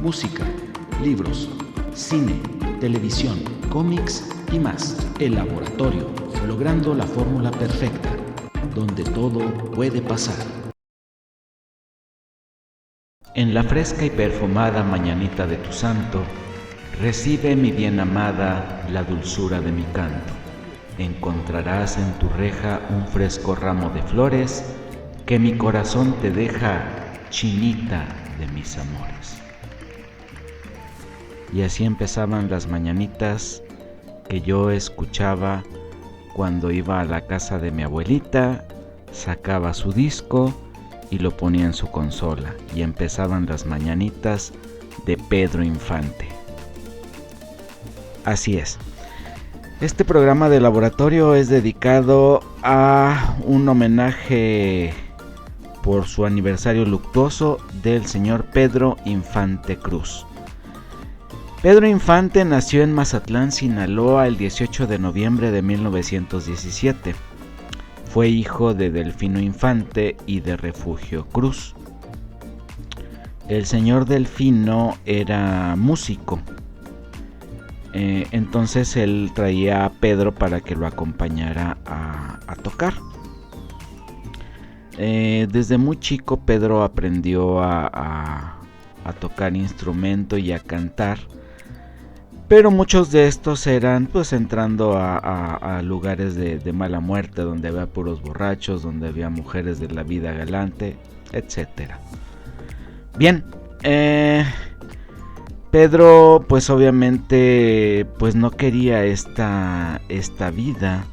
música, libros, cine, televisión, cómics y más. El laboratorio, logrando la fórmula perfecta, donde todo puede pasar. En la fresca y perfumada mañanita de tu santo, recibe mi bien amada la dulzura de mi canto. Encontrarás en tu reja un fresco ramo de flores que mi corazón te deja chinita de mis amores. Y así empezaban las mañanitas que yo escuchaba cuando iba a la casa de mi abuelita, sacaba su disco y lo ponía en su consola, y empezaban las mañanitas de Pedro Infante. Así es. Este programa de laboratorio es dedicado a un homenaje por su aniversario luctuoso del señor Pedro Infante Cruz. Pedro Infante nació en Mazatlán, Sinaloa, el 18 de noviembre de 1917. Fue hijo de Delfino Infante y de Refugio Cruz. El señor Delfino era músico. Entonces él traía a Pedro para que lo acompañara a tocar. Desde muy chico Pedro aprendió a tocar instrumento y a cantar, pero muchos de estos eran pues entrando a lugares de mala muerte, donde había puros borrachos, donde había mujeres de la vida galante, etc. Bien, Pedro pues obviamente pues no quería esta vida,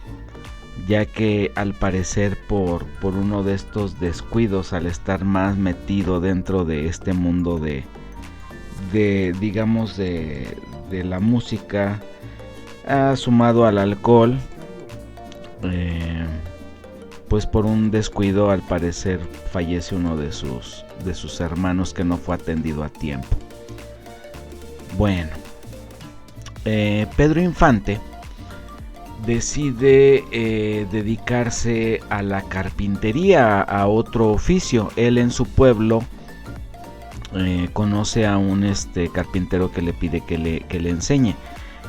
ya que al parecer por uno de estos descuidos, al estar más metido dentro de este mundo de digamos de la música, sumado al alcohol, pues por un descuido al parecer fallece uno de sus hermanos, que no fue atendido a tiempo. Bueno, Pedro Infante decide dedicarse a la carpintería, a otro oficio. Él en su pueblo conoce a un carpintero que le pide que le enseñe,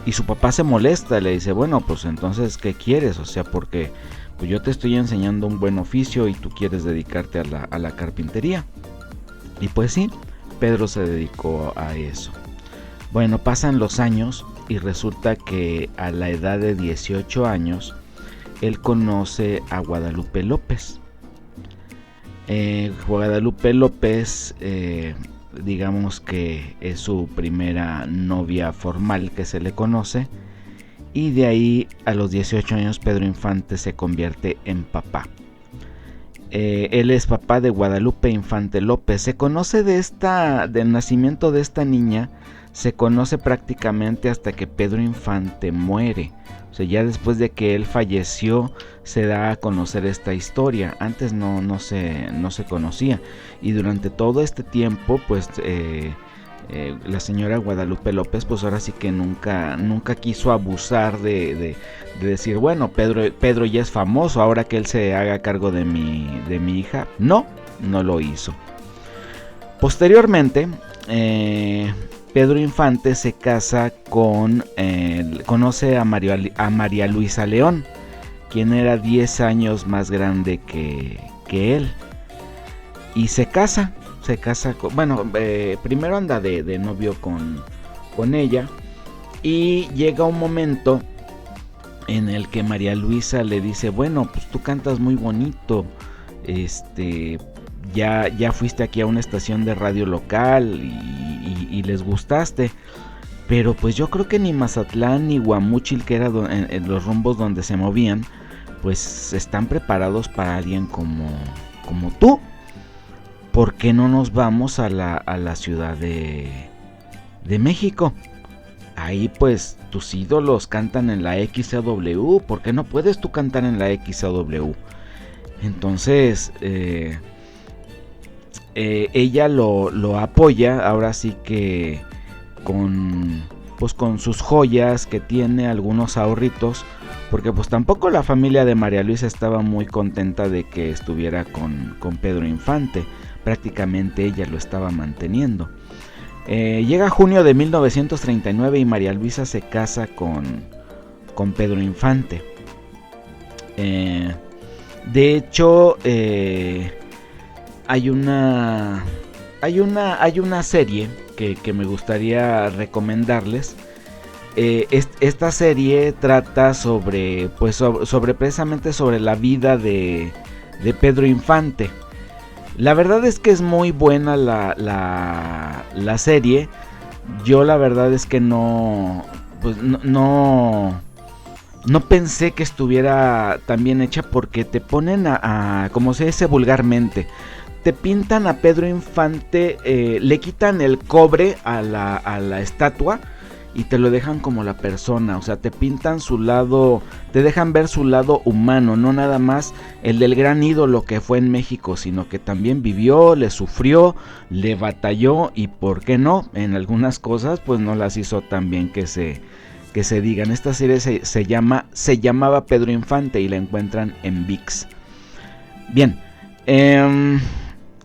y su papá se molesta, le dice, bueno, pues entonces ¿qué quieres? O sea, porque pues yo te estoy enseñando un buen oficio y tú quieres dedicarte a la carpintería. Y pues sí, Pedro se dedicó a eso. Bueno, pasan los años y resulta que a la edad de 18 años él conoce a Guadalupe López. Guadalupe López, digamos que es su primera novia formal que se le conoce, y de ahí a los 18 años Pedro Infante se convierte en papá. Él es papá de Guadalupe Infante López. Se conoce del nacimiento de esta niña, se conoce prácticamente hasta que Pedro Infante muere. O sea, ya después de que él falleció se da a conocer esta historia. Antes no se conocía. Y durante todo este tiempo, pues la señora Guadalupe López, pues ahora sí que nunca quiso abusar de decir, bueno, Pedro ya es famoso, ahora que él se haga cargo de mi hija. No lo hizo. Posteriormente, Pedro Infante se casa conoce a María Luisa León, quien era 10 años más grande que él, y se casa primero anda de novio con ella, y llega un momento en el que María Luisa le dice, bueno, pues tú cantas muy bonito, ya fuiste aquí a una estación de radio local y les gustaste, pero pues yo creo que ni Mazatlán ni Guamúchil, que era en los rumbos donde se movían, pues están preparados para alguien como tú. ¿Por qué no nos vamos a la ciudad de México? Ahí pues tus ídolos cantan en la XCW, ¿por qué no puedes tú cantar en la XCW? Entonces ella lo apoya, ahora sí que con sus joyas que tiene, algunos ahorritos, porque pues tampoco la familia de María Luisa estaba muy contenta de que estuviera con Pedro Infante. Prácticamente ella lo estaba manteniendo. Llega junio de 1939 y María Luisa se casa con Pedro Infante. De hecho, hay una serie que me gustaría recomendarles. Esta serie trata sobre precisamente sobre la vida de Pedro Infante. La verdad es que es muy buena la serie. Yo la verdad es que no pensé que estuviera tan bien hecha, porque te ponen como se dice vulgarmente, te pintan a Pedro Infante, le quitan el cobre a la estatua y te lo dejan como la persona. O sea, te pintan su lado, te dejan ver su lado humano, no nada más el del gran ídolo que fue en México, sino que también vivió, le sufrió, le batalló y por qué no, en algunas cosas pues no las hizo tan bien que se digan. Esta serie se llamaba Pedro Infante y la encuentran en ViX. Bien,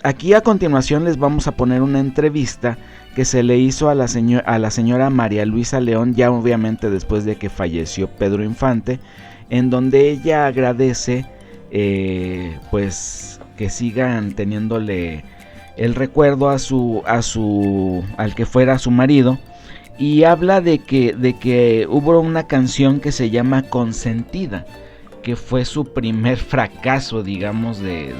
aquí a continuación les vamos a poner una entrevista que se le hizo a la señora María Luisa León, ya obviamente después de que falleció Pedro Infante, en donde ella agradece pues que sigan teniéndole el recuerdo al que fuera su marido, y habla de que hubo una canción que se llama Consentida, que fue su primer fracaso, digamos, de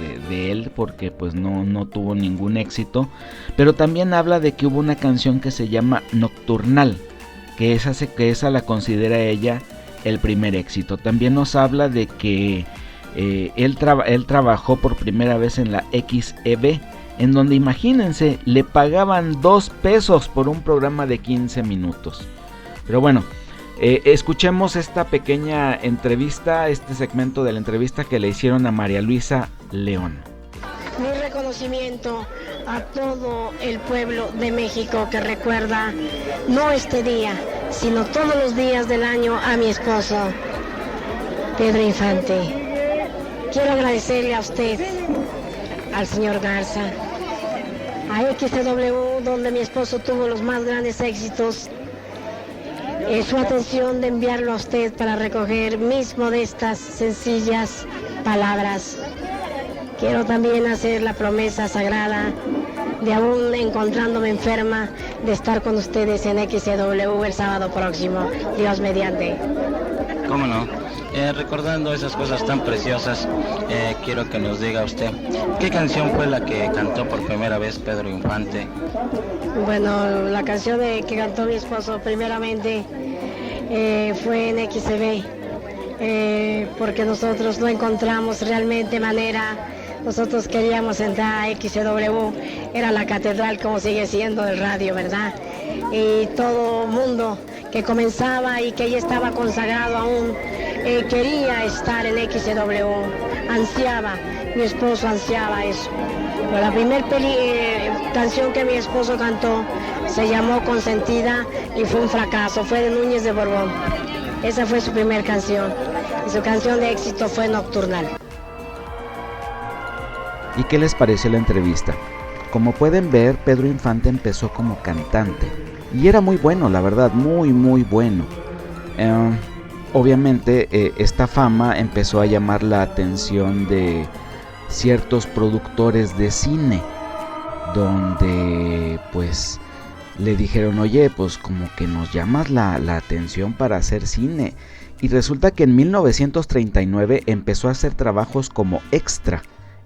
él, porque pues no tuvo ningún éxito. Pero también habla de que hubo una canción que se llama Nocturnal, que esa la considera ella el primer éxito. También nos habla de que él trabajó por primera vez en la XEB, en donde, imagínense, le pagaban 2 pesos por un programa de 15 minutos. Pero bueno, escuchemos esta pequeña entrevista, este segmento de la entrevista que le hicieron a María Luisa León. Mi reconocimiento a todo el pueblo de México que recuerda no este día, sino todos los días del año a mi esposo, Pedro Infante. Quiero agradecerle a usted, al señor Garza, a XW, donde mi esposo tuvo los más grandes éxitos, su atención de enviarlo a usted para recoger mis modestas, sencillas palabras. Quiero también hacer la promesa sagrada de, aún encontrándome enferma, de estar con ustedes en XW el sábado próximo, Dios mediante. ¿Cómo no? Recordando esas cosas tan preciosas, quiero que nos diga usted, ¿qué canción fue la que cantó por primera vez Pedro Infante? Bueno, la canción que cantó mi esposo primeramente fue en XB, porque nosotros no encontramos realmente manera. Nosotros queríamos entrar a XW, era la catedral, como sigue siendo el radio, ¿verdad? Y todo mundo que comenzaba y que ya estaba consagrado aún, quería estar en XW, ansiaba, mi esposo ansiaba eso. Pero la primera canción que mi esposo cantó se llamó Consentida y fue un fracaso, fue de Núñez de Borbón. Esa fue su primera canción, y su canción de éxito fue Nocturnal. ¿Y qué les pareció la entrevista? Como pueden ver, Pedro Infante empezó como cantante y era muy bueno, la verdad, muy bueno. Obviamente esta fama empezó a llamar la atención de ciertos productores de cine, donde pues le dijeron, oye, pues como que nos llamas la atención para hacer cine. Y resulta que en 1939 empezó a hacer trabajos como extra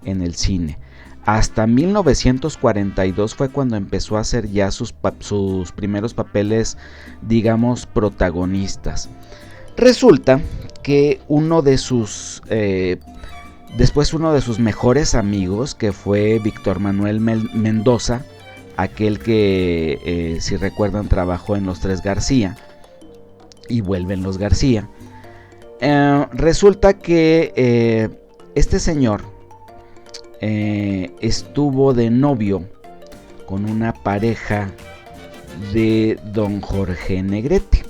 en el cine. Hasta 1942 fue cuando empezó a hacer ya sus primeros papeles, digamos, protagonistas. Resulta que uno de sus mejores amigos, que fue Víctor Manuel Mendoza, aquel que, si recuerdan, trabajó en Los Tres García y vuelven los García, resulta que este señor estuvo de novio con una pareja de don Jorge Negrete.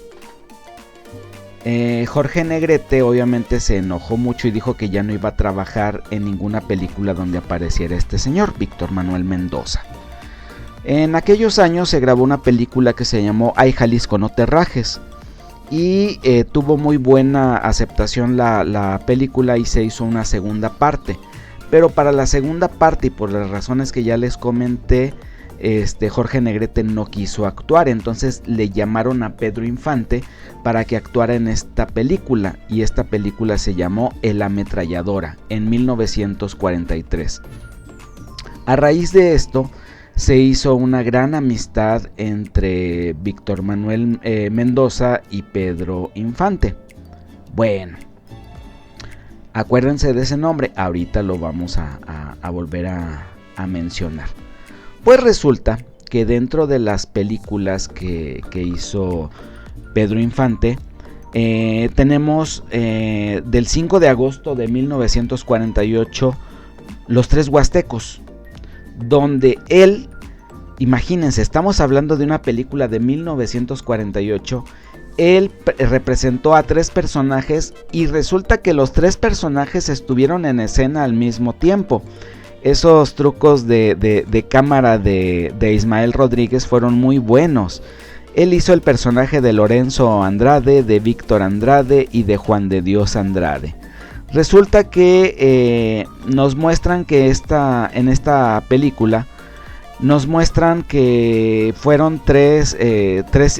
Jorge Negrete obviamente se enojó mucho y dijo que ya no iba a trabajar en ninguna película donde apareciera este señor, Víctor Manuel Mendoza. En aquellos años se grabó una película que se llamó Ay Jalisco no te rajes, y tuvo muy buena aceptación la película y se hizo una segunda parte. Pero para la segunda parte, y por las razones que ya les comenté, Jorge Negrete no quiso actuar. Entonces le llamaron a Pedro Infante para que actuara en esta película, y esta película se llamó El Ametralladora en 1943. A raíz de esto se hizo una gran amistad entre Víctor Manuel Mendoza y Pedro Infante. Bueno, acuérdense de ese nombre, ahorita lo vamos a volver a mencionar. Pues resulta que dentro de las películas que hizo Pedro Infante, tenemos del 5 de agosto de 1948 Los Tres Huastecos, donde él, imagínense, estamos hablando de una película de 1948, él representó a 3 personajes y resulta que los 3 personajes estuvieron en escena al mismo tiempo. Esos trucos de cámara de Ismael Rodríguez fueron muy buenos. Él hizo el personaje de Lorenzo Andrade, de Víctor Andrade y de Juan de Dios Andrade. Resulta que nos muestran que en esta película nos muestran que fueron tres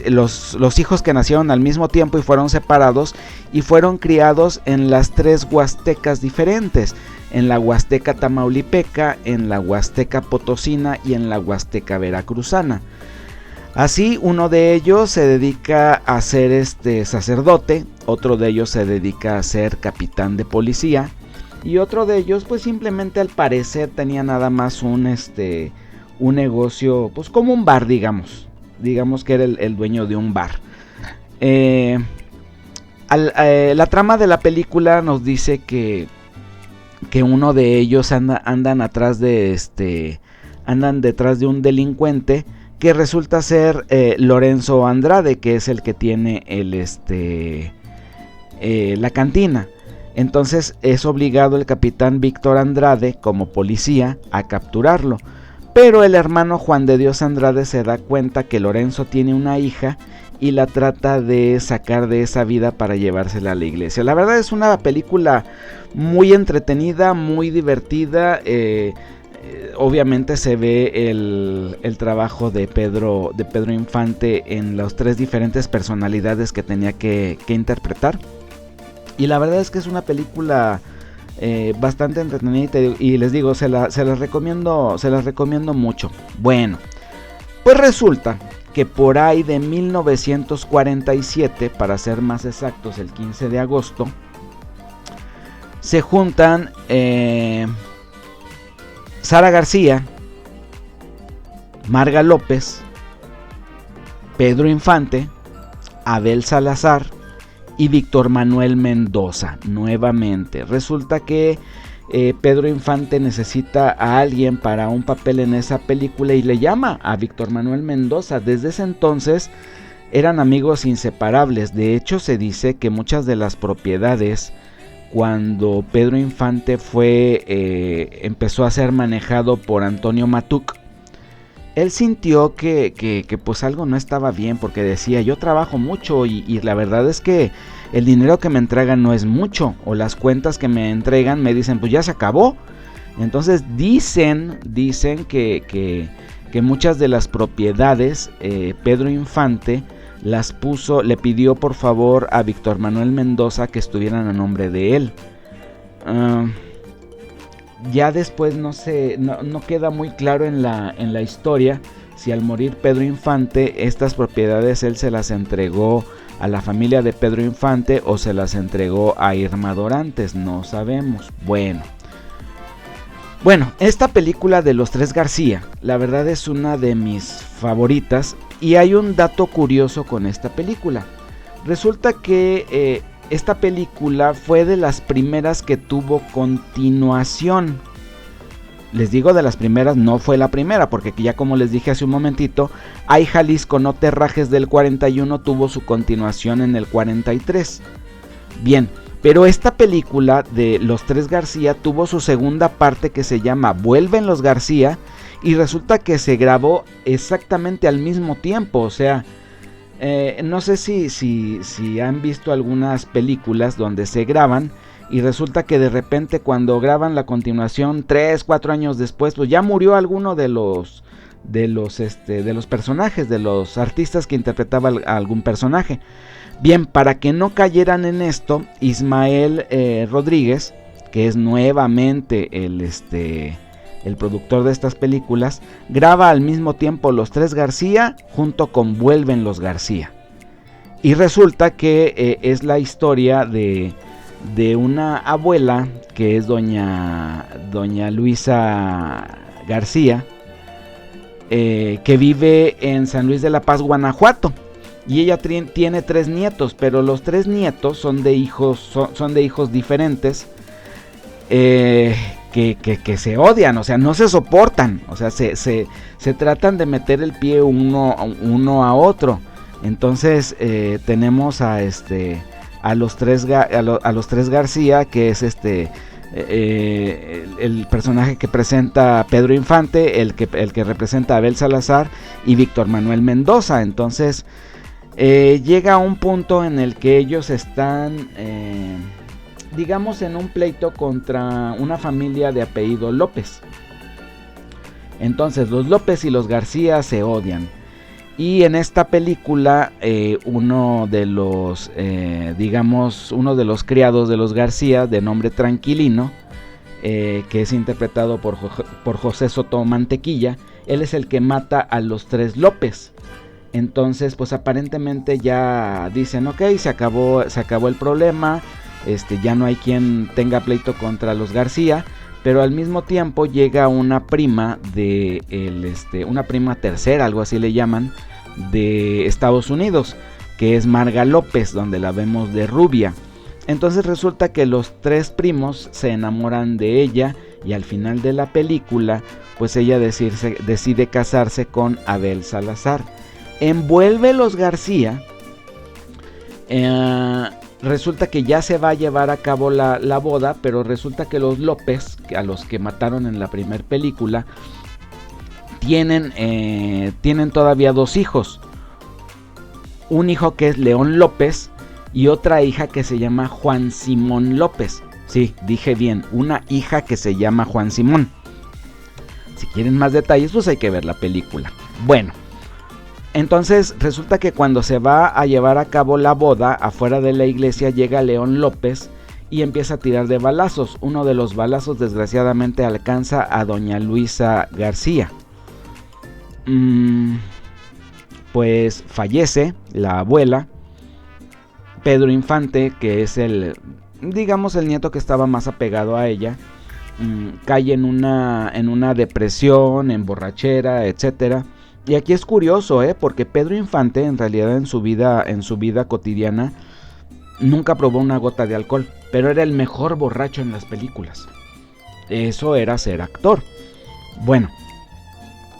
los hijos que nacieron al mismo tiempo y fueron separados y fueron criados en las 3 huastecas diferentes, en la Huasteca Tamaulipeca, en la Huasteca Potosina y en la Huasteca Veracruzana. Así, uno de ellos se dedica a ser sacerdote, otro de ellos se dedica a ser capitán de policía y otro de ellos pues simplemente al parecer tenía nada más un negocio, pues como un bar, digamos que era el dueño de un bar. La trama de la película nos dice que uno de ellos andan detrás de un delincuente que resulta ser Lorenzo Andrade, que es el que tiene la cantina. Entonces es obligado el capitán Víctor Andrade como policía a capturarlo. Pero el hermano Juan de Dios Andrade se da cuenta que Lorenzo tiene una hija y la trata de sacar de esa vida para llevársela a la iglesia. La verdad es una película muy entretenida, muy divertida. Obviamente se ve el trabajo de Pedro Infante en las 3 diferentes personalidades que tenía que interpretar. Y la verdad es que es una película bastante entretenida y les digo, se las recomiendo mucho. Bueno, pues resulta que por ahí de 1947, para ser más exactos, el 15 de agosto, se juntan Sara García, Marga López, Pedro Infante, Abel Salazar y Víctor Manuel Mendoza. Nuevamente, resulta que Pedro Infante necesita a alguien para un papel en esa película y le llama a Víctor Manuel Mendoza. Desde ese entonces eran amigos inseparables. De hecho, se dice que muchas de las propiedades, cuando Pedro Infante empezó a ser manejado por Antonio Matuc, él sintió que pues algo no estaba bien, porque decía: yo trabajo mucho y la verdad es que el dinero que me entregan no es mucho, o las cuentas que me entregan me dicen pues ya se acabó. Entonces dicen que muchas de las propiedades Pedro Infante le pidió por favor a Víctor Manuel Mendoza que estuvieran a nombre de él. Ya después no queda muy claro en la historia si al morir Pedro Infante estas propiedades él se las entregó a la familia de Pedro Infante o se las entregó a Irma Dorantes, no sabemos. Bueno, esta película de Los Tres García, la verdad es una de mis favoritas y hay un dato curioso con esta película. Resulta que esta película fue de las primeras que tuvo continuación. Les digo de las primeras, no fue la primera, porque ya como les dije hace un momentito, Ay Jalisco no te rajes del 41 tuvo su continuación en el 43. Bien, Pero esta película de Los Tres García tuvo su segunda parte que se llama Vuelven los García, y resulta que se grabó exactamente al mismo tiempo. O sea, no sé si han visto algunas películas donde se graban y resulta que de repente cuando graban la continuación 3, 4 años después, pues ya murió alguno de los personajes, de los artistas que interpretaba a algún personaje. Bien, para que no cayeran en esto, Ismael Rodríguez, que es nuevamente el productor de estas películas, graba al mismo tiempo Los Tres García junto con Vuelven los García. Y resulta que es la historia de una abuela que es doña Luisa García, que vive en San Luis de la Paz, Guanajuato. Y ella tiene 3 nietos, pero los 3 nietos son de hijos diferentes, que se odian, o sea, no se soportan, o sea, se tratan de meter el pie uno a otro. Entonces tenemos a los tres García, que es el personaje que presenta Pedro Infante, el que representa a Abel Salazar y Víctor Manuel Mendoza. Entonces llega un punto en el que ellos están, digamos, en un pleito contra una familia de apellido López. Entonces los López y los García se odian. Y en esta película uno de los criados de los García, de nombre Tranquilino, que es interpretado por José Soto Mantequilla, él es el que mata a los 3 López. Entonces, pues aparentemente ya dicen, ok, se acabó el problema, ya no hay quien tenga pleito contra los García. Pero al mismo tiempo llega una prima una prima tercera, algo así le llaman, de Estados Unidos, que es Marga López, donde la vemos de rubia. Entonces resulta que los 3 primos se enamoran de ella y al final de la película, pues ella decide casarse con Abel Salazar. Envuelve los García. Resulta que ya se va a llevar a cabo la boda, pero resulta que los López, a los que mataron en la primera película, tienen todavía 2 hijos. Un hijo que es León López y otra hija que se llama Juan Simón López. Sí, dije bien, una hija que se llama Juan Simón. Si quieren más detalles, pues hay que ver la película. Bueno. Entonces resulta que cuando se va a llevar a cabo la boda, afuera de la iglesia llega León López y empieza a tirar de balazos. Uno de los balazos desgraciadamente alcanza a doña Luisa García. Pues fallece la abuela. Pedro Infante, que es el nieto que estaba más apegado a ella, cae en una depresión, en borrachera, etcétera. Y aquí es curioso, porque Pedro Infante en realidad en su vida cotidiana nunca probó una gota de alcohol, pero era el mejor borracho en las películas. Eso era ser actor. Bueno,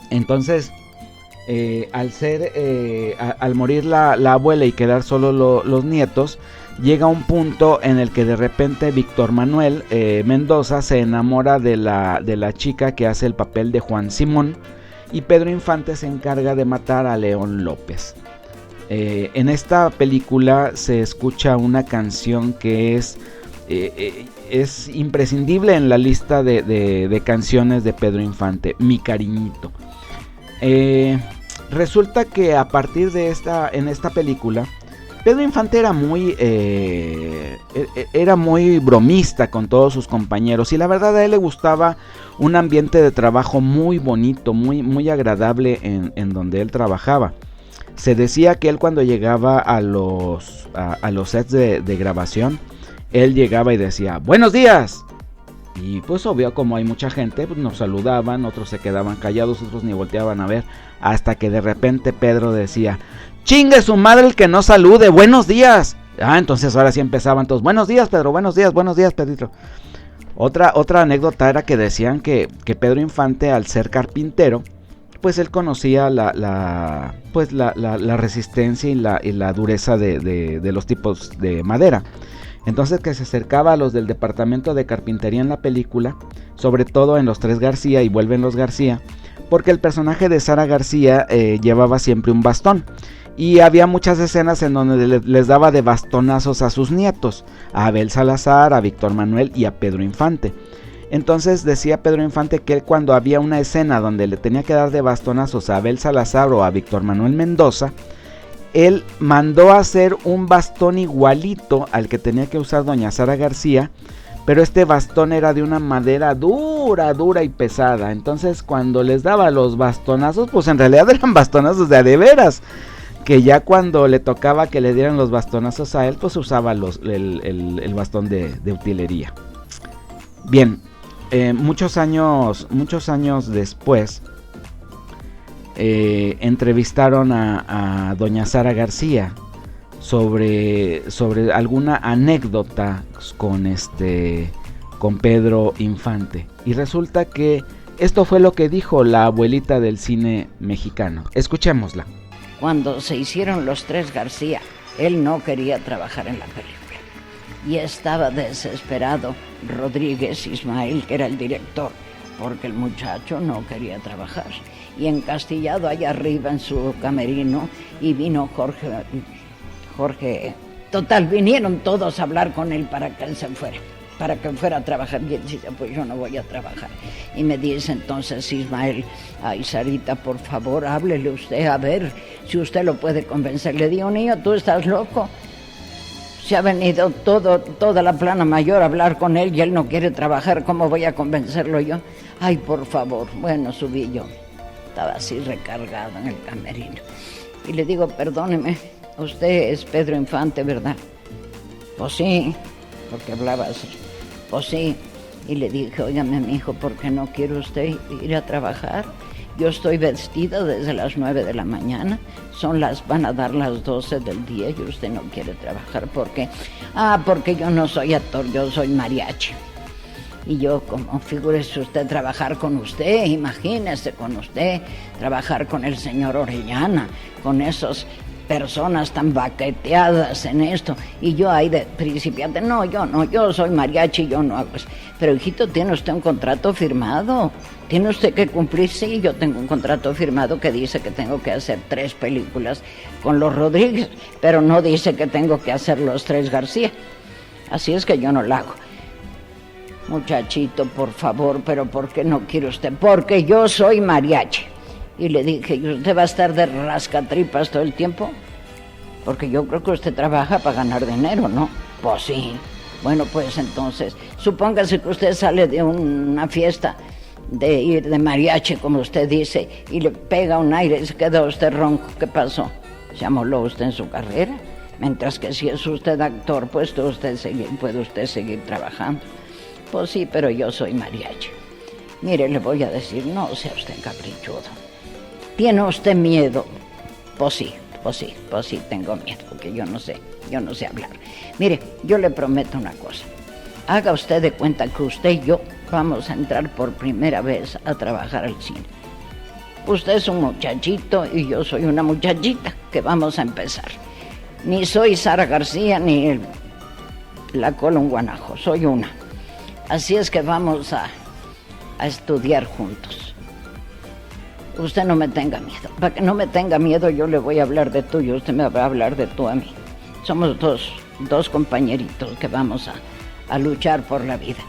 entonces al morir la abuela y quedar solo los nietos, llega un punto en el que de repente Víctor Manuel Mendoza se enamora de la chica que hace el papel de Juan Simón. Y Pedro Infante se encarga de matar a León López. En esta película se escucha una canción que es imprescindible en la lista de canciones de Pedro Infante, Mi Cariñito. Resulta que a partir de en esta película, Pedro Infante era muy bromista con todos sus compañeros y la verdad a él le gustaba un ambiente de trabajo muy bonito, muy agradable en donde él trabajaba. Se decía que él cuando llegaba a los sets de grabación, él llegaba y decía, ¡buenos días! Y pues obvio, como hay mucha gente, pues nos saludaban, otros se quedaban callados, otros ni volteaban a ver, hasta que de repente Pedro decía, ¡chingue su madre el que no salude! ¡Buenos días! Entonces ahora sí empezaban todos, ¡buenos días, Pedro! ¡Buenos días, Pedrito! Otra anécdota era que decían que Pedro Infante, al ser carpintero, pues él conocía la resistencia y la dureza de los tipos de madera. Entonces que se acercaba a los del departamento de carpintería en la película, sobre todo en Los Tres García y Vuelven los García, porque el personaje de Sara García llevaba siempre un bastón. Y había muchas escenas en donde les daba de bastonazos a sus nietos, a Abel Salazar, a Víctor Manuel y a Pedro Infante. Entonces decía Pedro Infante que él, cuando había una escena donde le tenía que dar de bastonazos a Abel Salazar o a Víctor Manuel Mendoza, él mandó a hacer un bastón igualito al que tenía que usar doña Sara García, pero este bastón era de una madera dura, dura y pesada. Entonces cuando les daba los bastonazos, pues en realidad eran bastonazos de veras, que ya cuando le tocaba que le dieran los bastonazos a él, pues usaba el bastón de utilería. Bien, muchos años después entrevistaron a doña Sara García sobre alguna anécdota con Pedro Infante, y resulta que esto fue lo que dijo la abuelita del cine mexicano. Escuchémosla. Cuando se hicieron Los Tres García, él no quería trabajar en la película y estaba desesperado Rodríguez Ismael, que era el director, porque el muchacho no quería trabajar. Y encastillado allá arriba en su camerino, y vino Jorge, total, vinieron todos a hablar con él para que él se fuera, para que fuera a trabajar. Y él dice, pues yo no voy a trabajar. Y me dice entonces Ismael, ay Sarita, por favor, háblele usted, a ver si usted lo puede convencer. Le digo, niño, tú estás loco. Se ha venido toda la plana mayor a hablar con él y él no quiere trabajar, ¿cómo voy a convencerlo yo? Ay, por favor. Bueno, subí yo, estaba así recargado en el camerino, y le digo, perdóneme, usted es Pedro Infante, ¿verdad? Pues sí, porque hablaba así. Pues sí. Y le dije, óigame, mijo, ¿por qué no quiere usted ir a trabajar? Yo estoy vestida desde las 9 de la mañana, van a dar las 12 del día y usted no quiere trabajar. ¿Por qué? Porque yo no soy actor, yo soy mariachi. Y yo, como figúrese usted trabajar con usted, imagínese con usted, trabajar con el señor Orellana, con esas personas tan baqueteadas en esto, y yo ahí de principiante, no, yo soy mariachi, yo no hago eso. Pero hijito, ¿tiene usted un contrato firmado? ¿Tiene usted que cumplir? Sí, yo tengo un contrato firmado que dice que tengo que hacer 3 películas con los Rodríguez, pero no dice que tengo que hacer Los Tres García. Así es que yo no lo hago. Muchachito, por favor, pero ¿por qué no quiere usted? Porque yo soy mariachi. Y le dije, ¿y usted va a estar de rascatripas todo el tiempo? Porque yo creo que usted trabaja para ganar dinero, ¿no? Pues sí. Bueno, pues entonces, supóngase que usted sale de una fiesta, de ir de mariachi, como usted dice, y le pega un aire y se queda usted ronco. ¿Qué pasó? ¿Se amoló usted en su carrera? Mientras que si es usted actor, pues puede usted seguir trabajando. Pues sí, pero yo soy mariachi. Mire, le voy a decir, no sea usted caprichudo. ¿Tiene usted miedo? Pues sí, tengo miedo, porque yo no sé hablar. Mire, yo le prometo una cosa. Haga usted de cuenta que usted y yo vamos a entrar por primera vez a trabajar al cine. Usted es un muchachito y yo soy una muchachita que vamos a empezar. Ni soy Sara García ni la Colón Guanajo, soy una. Así es que vamos a estudiar juntos. Usted no me tenga miedo. Para que no me tenga miedo, yo le voy a hablar de tú y usted me va a hablar de tú a mí. Somos dos compañeritos que vamos a luchar por la vida.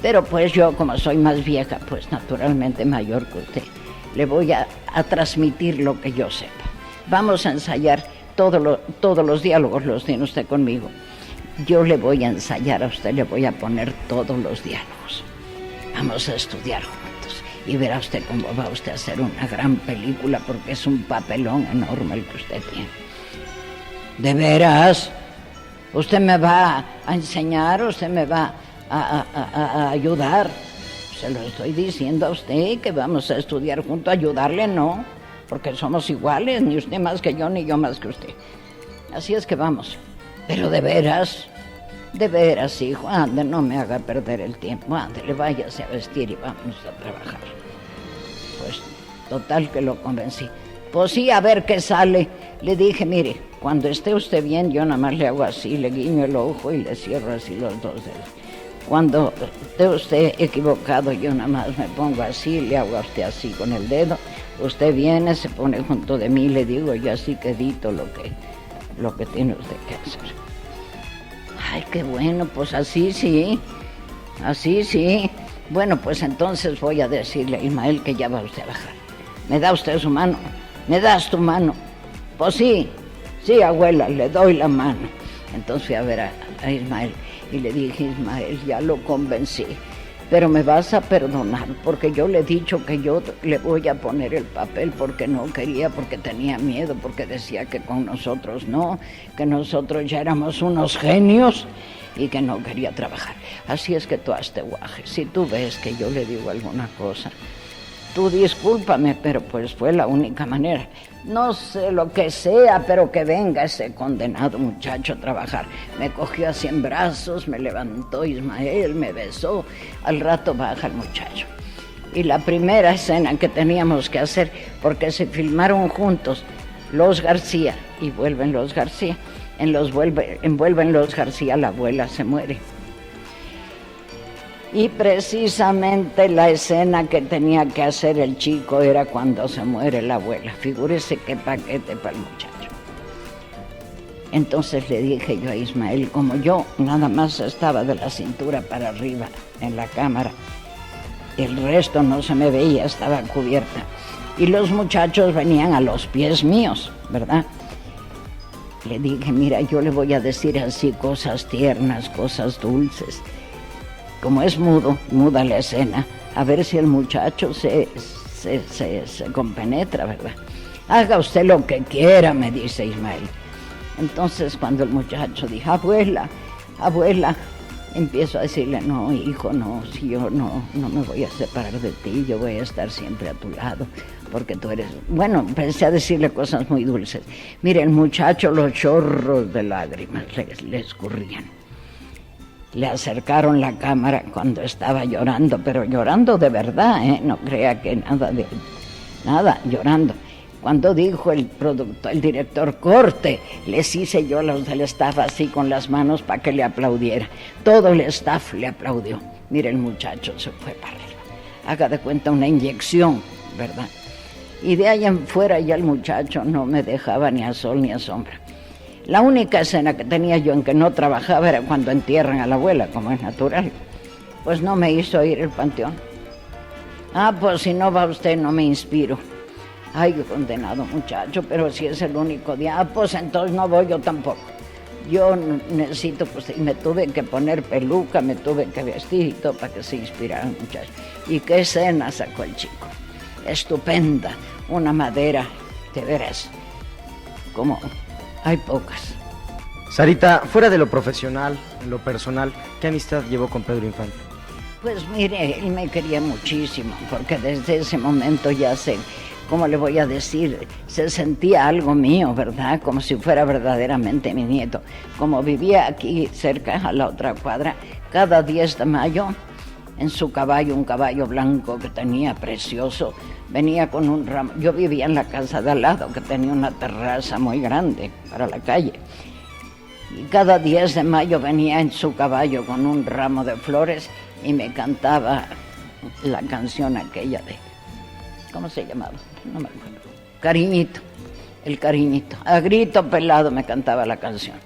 Pero pues yo, como soy más vieja, pues naturalmente mayor que usted, le voy a transmitir lo que yo sepa. Vamos a ensayar todos los diálogos, los tiene usted conmigo. Yo le voy a ensayar a usted, le voy a poner todos los diálogos. Vamos a estudiar juntos y verá usted cómo va usted a hacer una gran película, porque es un papelón enorme el que usted tiene. ¿De veras? ¿Usted me va a enseñar? ¿Usted me va a ayudar? Se lo estoy diciendo a usted, que vamos a estudiar juntos, ayudarle no, porque somos iguales, ni usted más que yo, ni yo más que usted. Así es que vamos. Pero de veras, hijo, ande, no me haga perder el tiempo, ándele, váyase a vestir y vamos a trabajar. Pues, total que lo convencí. Pues sí, a ver qué sale. Le dije, mire, cuando esté usted bien, yo nada más le hago así, le guiño el ojo y le cierro así los dos dedos. Cuando esté usted equivocado, yo nada más me pongo así, le hago a usted así con el dedo. Usted viene, se pone junto de mí, le digo yo así quedito lo que tiene usted que hacer. Ay, qué bueno, pues así sí. Bueno, pues entonces voy a decirle a Ismael que ya va usted a bajar. ¿Me da usted su mano? ¿Me das tu mano? Pues sí, abuela, le doy la mano. Entonces fui a ver a Ismael y le dije, Ismael, ya lo convencí, pero me vas a perdonar porque yo le he dicho que yo le voy a poner el papel porque no quería, porque tenía miedo, porque decía que con nosotros no, que nosotros ya éramos unos genios y que no quería trabajar. Así es que tú hazte guaje. Si tú ves que yo le digo alguna cosa, tú discúlpame, pero pues fue la única manera. No sé lo que sea, pero que venga ese condenado muchacho a trabajar. Me cogió así en brazos, me levantó Ismael, me besó. Al rato baja el muchacho. Y la primera escena que teníamos que hacer, porque se filmaron juntos los García y vuelven los García. Envuelven los García, la abuela se muere. Y precisamente la escena que tenía que hacer el chico era cuando se muere la abuela. Figúrese qué paquete para el muchacho. Entonces le dije yo a Ismael, como yo nada más estaba de la cintura para arriba en la cámara, el resto no se me veía, estaba cubierta. Y los muchachos venían a los pies míos, ¿verdad? Le dije, mira, yo le voy a decir así cosas tiernas, cosas dulces. Como es muda la escena, a ver si el muchacho se compenetra, ¿verdad? Haga usted lo que quiera, me dice Ismael. Entonces cuando el muchacho dijo, abuela, empiezo a decirle, no, hijo, no, si yo no me voy a separar de ti, yo voy a estar siempre a tu lado, porque tú eres... Bueno, empecé a decirle cosas muy dulces. Mire, el muchacho, los chorros de lágrimas le escurrían. Le acercaron la cámara cuando estaba llorando, pero llorando de verdad, no crea que nada, llorando. Cuando dijo el director, corte, les hice yo a los del staff así con las manos para que le aplaudiera. Todo el staff le aplaudió. Mire, el muchacho se fue para arriba. Haga de cuenta una inyección, ¿verdad? Y de ahí en fuera ya el muchacho no me dejaba ni a sol ni a sombra. La única escena que tenía yo en que no trabajaba era cuando entierran a la abuela, como es natural. Pues no me hizo ir al panteón. Pues si no va usted no me inspiro. Ay, condenado muchacho, pero si es el único día. Pues entonces no voy yo tampoco. Yo necesito, pues, y me tuve que poner peluca, me tuve que vestir y todo para que se inspirara el muchacho. Y qué escena sacó el chico. Estupenda, una madera, de veras, como... Hay pocas. Sarita, fuera de lo profesional, en lo personal, ¿qué amistad llevó con Pedro Infante? Pues mire, él me quería muchísimo, porque desde ese momento ya sé, ¿cómo le voy a decir? Se sentía algo mío, ¿verdad? Como si fuera verdaderamente mi nieto. Como vivía aquí cerca, a la otra cuadra, cada 10 de mayo, en su caballo, un caballo blanco que tenía precioso, venía con un ramo. Yo vivía en la casa de al lado, que tenía una terraza muy grande para la calle. Y cada 10 de mayo venía en su caballo con un ramo de flores y me cantaba la canción aquella de... ¿Cómo se llamaba? No me acuerdo. Cariñito, el cariñito. A grito pelado me cantaba la canción.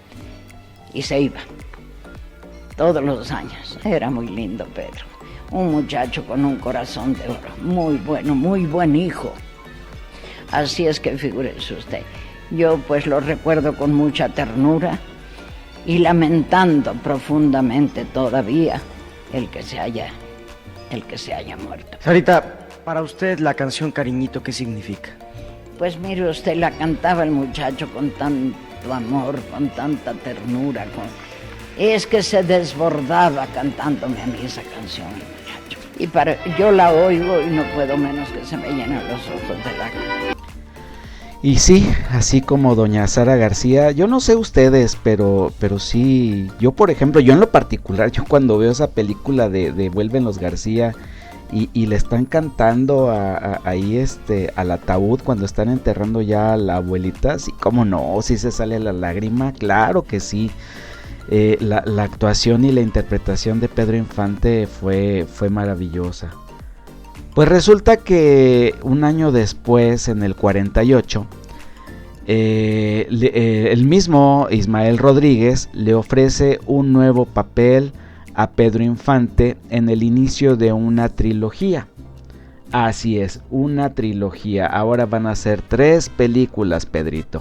Y se iba. Todos los años. Era muy lindo Pedro. Un muchacho con un corazón de oro, muy bueno, muy buen hijo. Así es que figúrese usted, yo pues lo recuerdo con mucha ternura y lamentando profundamente todavía el que se haya muerto. Sarita, para usted la canción Cariñito, ¿qué significa? Pues mire usted, la cantaba el muchacho con tanto amor, con tanta ternura, es que se desbordaba cantándome a mí esa canción. Y yo la oigo y no puedo menos que se me llenan los ojos de lágrimas. Y sí, así como doña Sara García, yo no sé ustedes, pero sí, yo por ejemplo, yo en lo particular, yo cuando veo esa película de Vuelven los García y le están cantando ahí al ataúd cuando están enterrando ya a la abuelita. Sí, cómo no, sí se sale la lágrima, claro que sí. La actuación y la interpretación de Pedro Infante fue maravillosa. Pues resulta que un año después, en el 48, el mismo Ismael Rodríguez le ofrece un nuevo papel a Pedro Infante en el inicio de una trilogía. Así es, una trilogía. Ahora van a ser 3 películas, Pedrito.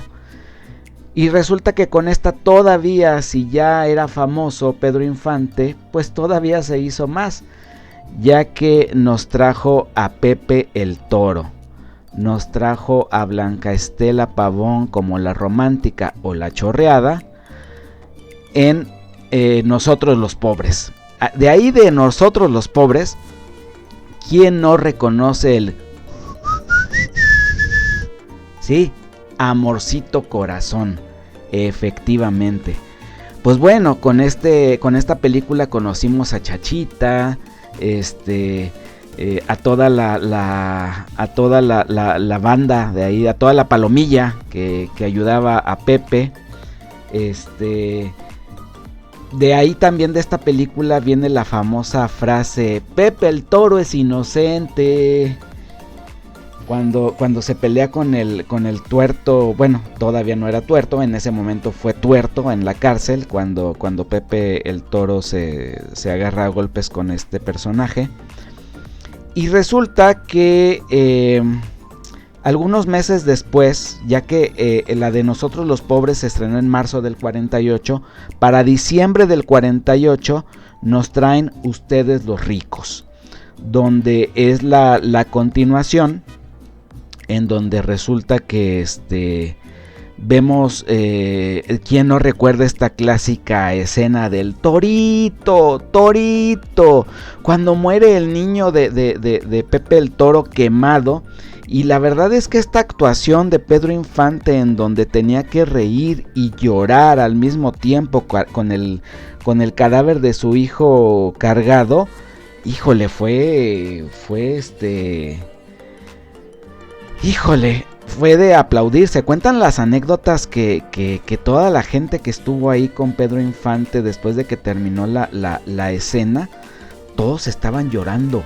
Y resulta que con esta todavía, si ya era famoso Pedro Infante, pues todavía se hizo más, ya que nos trajo a Pepe el Toro, nos trajo a Blanca Estela Pavón como la romántica o la chorreada en Nosotros los Pobres. De ahí de Nosotros los Pobres, ¿quién no reconoce el... Sí, Amorcito Corazón, efectivamente. Pues bueno, con esta película conocimos a Chachita, a toda la banda de ahí, a toda la palomilla que ayudaba a Pepe. De ahí también de esta película viene la famosa frase: Pepe el Toro es inocente. Cuando se pelea con el tuerto, bueno, todavía no era tuerto, en ese momento fue tuerto en la cárcel, cuando Pepe el Toro se agarra a golpes con este personaje. Y resulta que algunos meses después, ya que la de Nosotros los Pobres se estrenó en marzo del 48, para diciembre del 48 nos traen Ustedes los Ricos, donde es la continuación, en donde resulta que vemos, ¿quién no recuerda esta clásica escena del torito? Cuando muere el niño de Pepe el Toro quemado. Y la verdad es que esta actuación de Pedro Infante, en donde tenía que reír y llorar al mismo tiempo con el cadáver de su hijo cargado, híjole, fue de aplaudirse. Cuentan las anécdotas que toda la gente que estuvo ahí con Pedro Infante después de que terminó la escena, todos estaban llorando,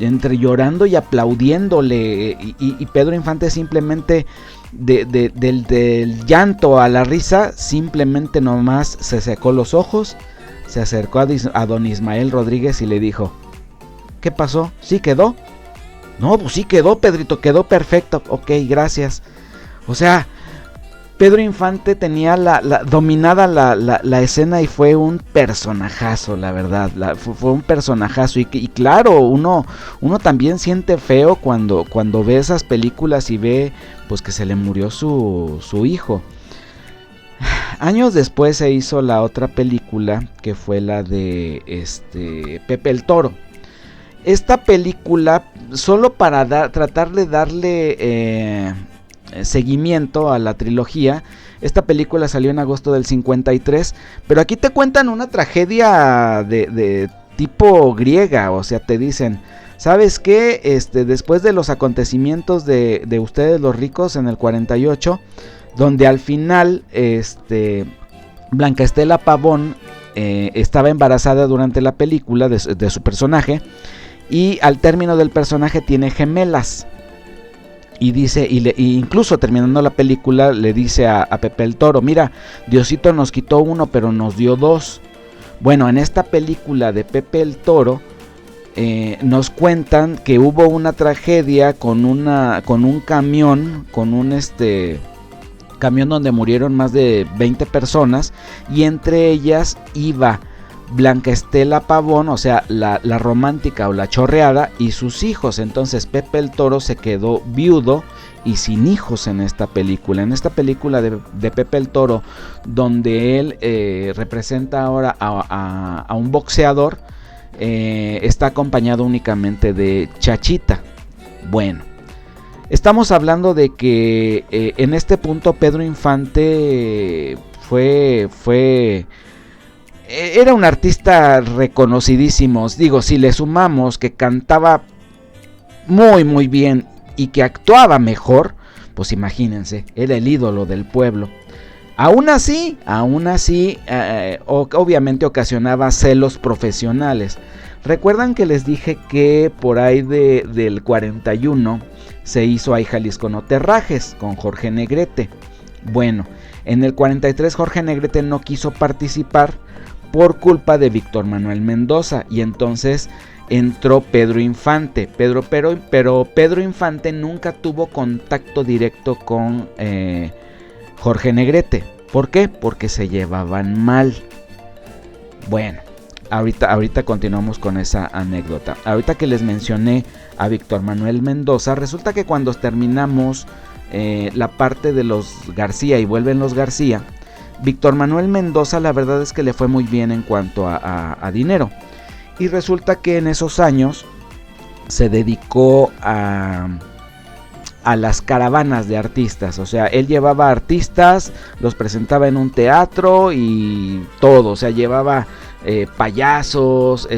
entre llorando y aplaudiéndole, y Pedro Infante simplemente del llanto a la risa, simplemente nomás se secó los ojos, se acercó a don Ismael Rodríguez y le dijo: ¿qué pasó? ¿Sí quedó? No, pues sí quedó, Pedrito, quedó perfecto. Ok, gracias. O sea, Pedro Infante tenía dominada la escena y fue un personajazo, la verdad. Fue un personajazo. Y claro, uno también siente feo cuando ve esas películas y ve pues que se le murió su hijo. Años después se hizo la otra película, que fue la de Pepe el Toro. Esta película, solo para tratar de darle seguimiento a la trilogía, esta película salió en agosto del 53, pero aquí te cuentan una tragedia de tipo griega. O sea, te dicen: ¿sabes qué? Después de los acontecimientos de Ustedes los Ricos en el 48, donde al final Blanca Estela Pavón estaba embarazada durante la película de su personaje, y al término del personaje tiene gemelas. Y dice, incluso terminando la película, le dice a Pepe el Toro: mira, Diosito nos quitó uno, pero nos dio 2. Bueno, en esta película de Pepe el Toro, nos cuentan que hubo una tragedia con un camión, camión donde murieron más de 20 personas, y entre ellas iba Blanca Estela Pavón, o sea, la romántica o la chorreada, y sus hijos. Entonces Pepe el Toro se quedó viudo y sin hijos en esta película. En esta película de Pepe el Toro, donde él representa ahora a un boxeador, está acompañado únicamente de Chachita. Bueno, estamos hablando de que en este punto Pedro Infante fue era un artista reconocidísimo. Digo, si le sumamos que cantaba muy muy bien y que actuaba mejor, pues imagínense, era el ídolo del pueblo. Aún así, obviamente ocasionaba celos profesionales. Recuerdan que les dije que por ahí del 41 se hizo Ay Jalisco no te rajes con Jorge Negrete. Bueno, en el 43 Jorge Negrete no quiso participar por culpa de Víctor Manuel Mendoza, y entonces entró Pedro Infante. Pero Pedro Infante nunca tuvo contacto directo con Jorge Negrete. ¿Por qué? Porque se llevaban mal. Bueno, ahorita continuamos con esa anécdota. Ahorita que les mencioné a Víctor Manuel Mendoza, resulta que cuando terminamos la parte de los García y vuelven los García, Víctor Manuel Mendoza la verdad es que le fue muy bien en cuanto a dinero. Y resulta que en esos años se dedicó a las caravanas de artistas. O sea, él llevaba artistas, los presentaba en un teatro y todo. O sea, llevaba payasos,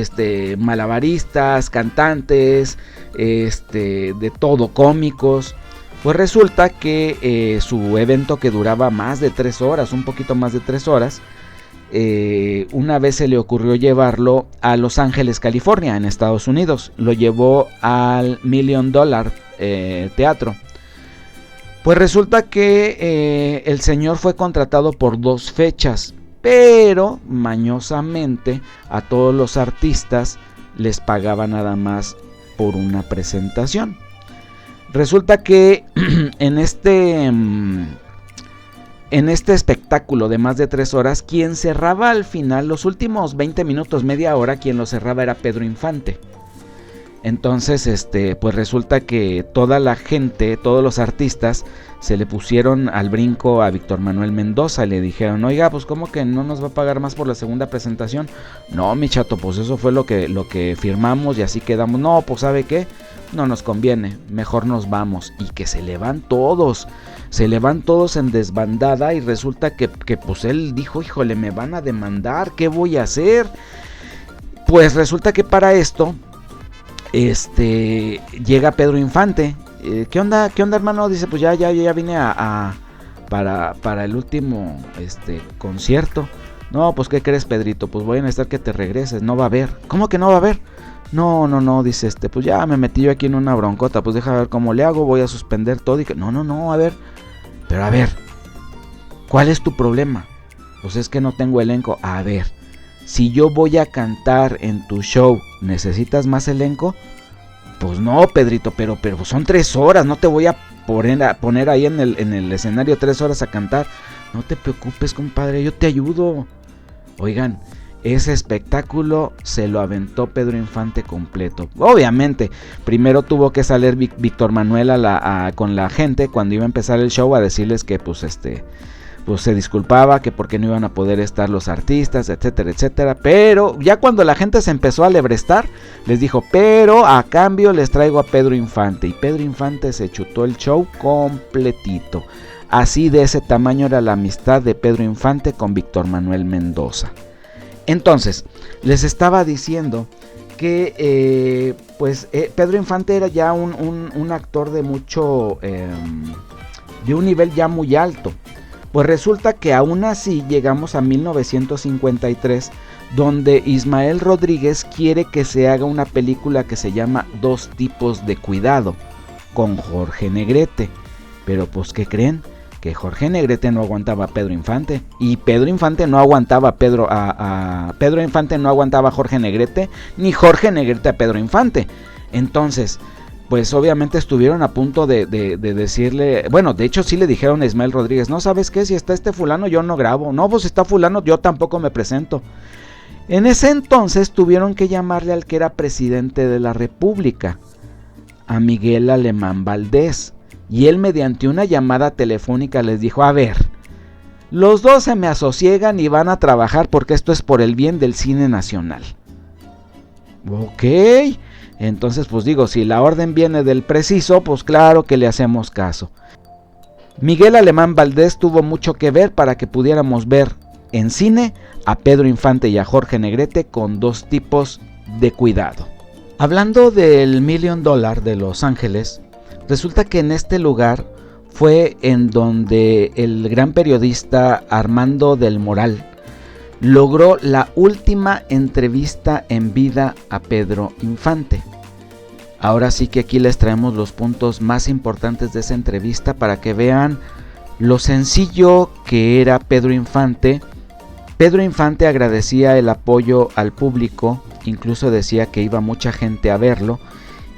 malabaristas, cantantes, de todo, cómicos. Pues resulta que su evento, que duraba más de 3 horas, un poquito más de 3 horas, una vez se le ocurrió llevarlo a Los Ángeles, California, en Estados Unidos. Lo llevó al $1 Million Teatro. Pues resulta que el señor fue contratado por 2 fechas, pero mañosamente a todos los artistas les pagaba nada más por una presentación. Resulta que en este espectáculo de más de 3 horas, quien cerraba al final, los últimos 20 minutos, media hora, quien lo cerraba era Pedro Infante. Entonces, pues resulta que toda la gente, todos los artistas, se le pusieron al brinco a Víctor Manuel Mendoza. Le dijeron, oiga, pues ¿cómo que no nos va a pagar más por la segunda presentación? No, mi chato, pues eso fue lo que firmamos y así quedamos. No, pues ¿sabe qué? No nos conviene, mejor nos vamos. Y que se le van todos en desbandada. Y resulta que pues él dijo, híjole, me van a demandar, ¿qué voy a hacer? Pues resulta que para esto llega Pedro Infante. ¿Qué onda hermano? Dice, pues ya vine para el último concierto. No, pues ¿qué crees, Pedrito? Pues voy a necesitar que te regreses, no va a haber. ¿Cómo que no va a haber? No, dice pues ya me metí yo aquí en una broncota, pues deja ver cómo le hago, voy a suspender todo. Y que no, a ver, pero a ver, ¿cuál es tu problema? Pues es que no tengo elenco. A ver, si yo voy a cantar en tu show, ¿necesitas más elenco? Pues no, Pedrito, pero son 3 horas, no te voy a poner ahí en el escenario 3 horas a cantar. No te preocupes, compadre, yo te ayudo. Oigan, ese espectáculo se lo aventó Pedro Infante completo. Obviamente, primero tuvo que salir Víctor Manuel con la gente cuando iba a empezar el show a decirles que pues se disculpaba, que porque no iban a poder estar los artistas, etcétera, etcétera. Pero ya cuando la gente se empezó a lebrestar, les dijo, pero a cambio les traigo a Pedro Infante. Y Pedro Infante se chutó el show completito. Así de ese tamaño era la amistad de Pedro Infante con Víctor Manuel Mendoza. Entonces, les estaba diciendo que Pedro Infante era ya un actor de mucho, de un nivel ya muy alto. Pues resulta que aún así llegamos a 1953, donde Ismael Rodríguez quiere que se haga una película que se llama Dos tipos de cuidado, con Jorge Negrete. Pero pues, ¿qué creen? Que Jorge Negrete no aguantaba a Pedro Infante, y Pedro Infante no aguantaba a Pedro Infante no aguantaba a Jorge Negrete, ni Jorge Negrete a Pedro Infante. Entonces, pues obviamente estuvieron a punto de decirle, bueno, de hecho sí le dijeron a Ismael Rodríguez, no, ¿sabes qué? Si está fulano yo no grabo, no, pues está fulano yo tampoco me presento. En ese entonces tuvieron que llamarle al que era presidente de la República, a Miguel Alemán Valdés, y él mediante una llamada telefónica les dijo, a ver, los dos se me asosiegan y van a trabajar porque esto es por el bien del cine nacional. Ok, entonces pues digo, si la orden viene del preciso, pues claro que le hacemos caso. Miguel Alemán Valdés tuvo mucho que ver para que pudiéramos ver en cine a Pedro Infante y a Jorge Negrete con dos tipos de cuidado. Hablando del $1 Million de Los Ángeles, resulta que en este lugar fue en donde el gran periodista Armando del Moral logró la última entrevista en vida a Pedro Infante. Ahora sí que aquí les traemos los puntos más importantes de esa entrevista para que vean lo sencillo que era Pedro Infante. Pedro Infante agradecía el apoyo al público, incluso decía que iba mucha gente a verlo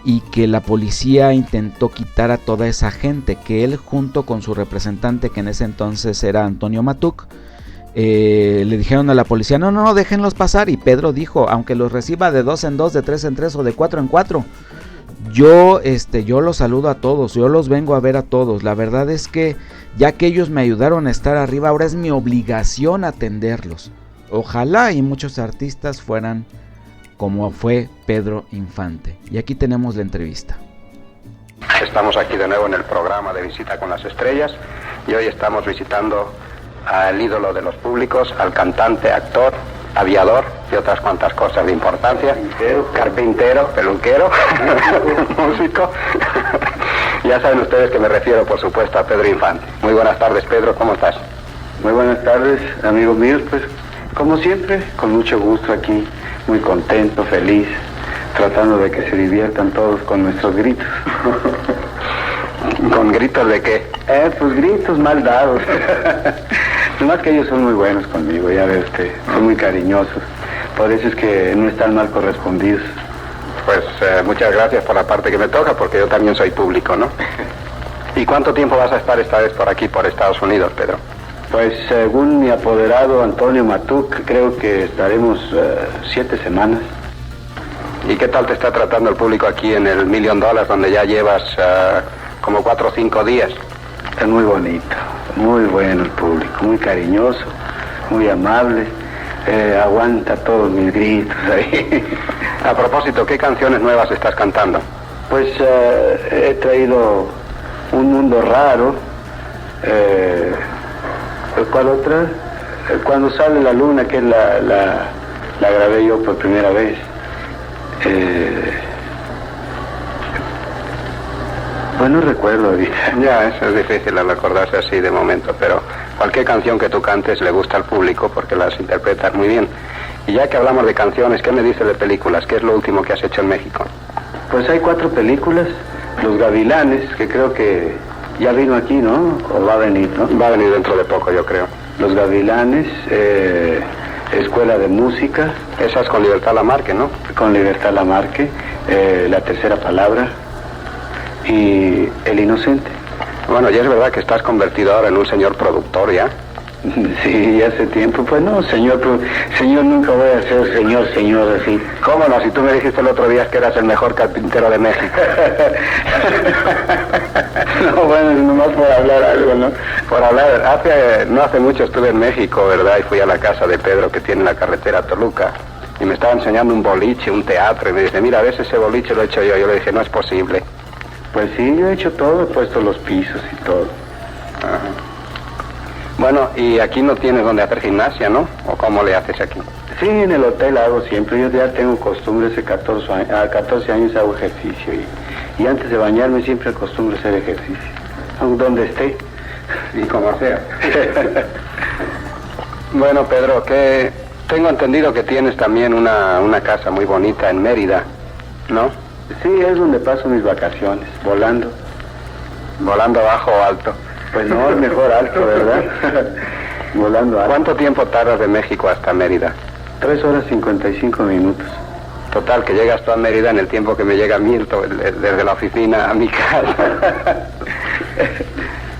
y que la policía intentó quitar a toda esa gente, que él junto con su representante, que en ese entonces era Antonio Matuc, le dijeron a la policía, no, déjenlos pasar, y Pedro dijo, aunque los reciba de 2 en 2, de 3 en 3 o de 4 en 4, yo los saludo a todos, yo los vengo a ver a todos. La verdad es que ya que ellos me ayudaron a estar arriba, ahora es mi obligación atenderlos. Ojalá y muchos artistas fueran como fue Pedro Infante. Y aquí tenemos la entrevista. Estamos aquí de nuevo en el programa de Visita con las Estrellas y hoy estamos visitando al ídolo de los públicos, al cantante, actor, aviador y otras cuantas cosas de importancia, carpintero, peluquero, músico. Ya saben ustedes que me refiero, por supuesto, a Pedro Infante. Muy buenas tardes, Pedro, ¿cómo estás? Muy buenas tardes, amigos míos, pues como siempre, con mucho gusto aquí, muy contento, feliz, tratando de que se diviertan todos con nuestros gritos. ¿Con gritos de qué? Pues gritos mal dados. Nomás que ellos son muy buenos conmigo, ya ves que son muy cariñosos. Por eso es que no están mal correspondidos. Pues muchas gracias por la parte que me toca, porque yo también soy público, ¿no? ¿Y cuánto tiempo vas a estar esta vez por aquí, por Estados Unidos, Pedro? Pues según mi apoderado Antonio Matuc, creo que estaremos 7 semanas. ¿Y qué tal te está tratando el público aquí en el $1 Million, donde ya llevas como 4 o 5 días? Es muy bonito, muy bueno el público, muy cariñoso, muy amable, aguanta todos mis gritos ahí. A propósito, ¿qué canciones nuevas estás cantando? Pues he traído Un Mundo Raro, ¿cuál otra? Cuando sale la luna, que es la grabé yo por primera vez. Pues no recuerdo ahorita. Ya, eso es difícil al acordarse así de momento, pero cualquier canción que tú cantes le gusta al público porque las interpretas muy bien. Y ya que hablamos de canciones, ¿qué me dices de películas? ¿Qué es lo último que has hecho en México? Pues hay 4 películas. Los Gavilanes, que creo que ya vino aquí, ¿no? O va a venir, ¿no? Va a venir dentro de poco, yo creo. Los Gavilanes, Escuela de Música. Esa es con Libertad Lamarque, ¿no? Con Libertad Lamarque, La Tercera Palabra y El Inocente. Bueno, ya es verdad que estás convertido ahora en un señor productor, ¿ya? Sí, hace tiempo. Pues no, señor nunca voy a ser señor así. ¿Cómo no? Si tú me dijiste el otro día que eras el mejor carpintero de México. No, bueno, nomás por hablar algo, ¿no? Por hablar, no hace mucho estuve en México, ¿verdad? Y fui a la casa de Pedro, que tiene la carretera a Toluca, y me estaba enseñando un boliche, un teatro, y me dice, mira, a veces ese boliche lo he hecho yo. Yo le dije, no es posible. Pues sí, yo he hecho todo, he puesto los pisos y todo. Ajá. Bueno, y aquí no tienes donde hacer gimnasia, ¿no? ¿O cómo le haces aquí? Sí, en el hotel hago siempre. Yo ya tengo costumbre, hace 14 años hago ejercicio. Y antes de bañarme siempre acostumbro hacer ejercicio. Aunque donde esté. Y como sea. Bueno, Pedro, que tengo entendido que tienes también una casa muy bonita en Mérida, ¿no? Sí, es donde paso mis vacaciones, volando. ¿Volando bajo o alto? Pues no, es mejor alto, ¿verdad? Volando alto. ¿Cuánto tiempo tardas de México hasta Mérida? 3 horas 55 minutos. Total, que llegas tú a Mérida en el tiempo que me llega Mirto, desde la oficina a mi casa.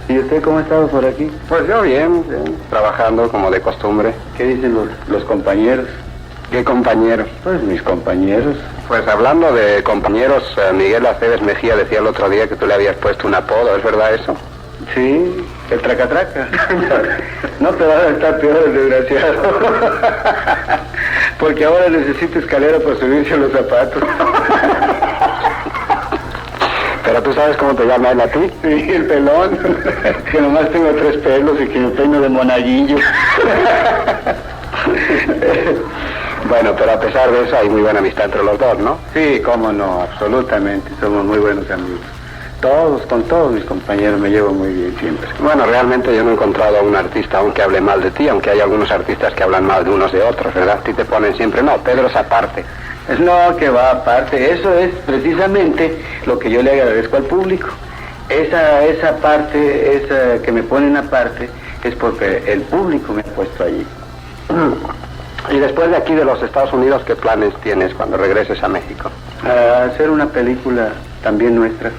¿Y usted cómo ha estado por aquí? Pues yo bien, trabajando como de costumbre. ¿Qué dicen los compañeros? ¿Qué compañeros? Pues mis compañeros. Pues hablando de compañeros, Miguel Aceves Mejía decía el otro día que tú le habías puesto un apodo, ¿es verdad eso? Sí, el tracatraca. No te vas a estar peor, el desgraciado. Porque ahora necesito escalera para subirse a los zapatos. ¿Pero tú sabes cómo te llama él a ti? Sí, el pelón. Que nomás tengo 3 pelos y que me peino de monaguillo. Bueno, pero a pesar de eso hay muy buena amistad entre los dos, ¿no? Sí, cómo no, absolutamente, somos muy buenos amigos. Con todos mis compañeros me llevo muy bien siempre. Bueno, realmente yo no he encontrado a un artista aún que hable mal de ti, aunque hay algunos artistas que hablan mal de unos de otros, ¿verdad? A ti te ponen siempre, no, Pedro es aparte. No, que va aparte, eso es precisamente lo que yo le agradezco al público. Esa parte, esa que me ponen aparte, es porque el público me ha puesto allí. Y después de aquí de los Estados Unidos, ¿qué planes tienes cuando regreses a México? Hacer una película también nuestra,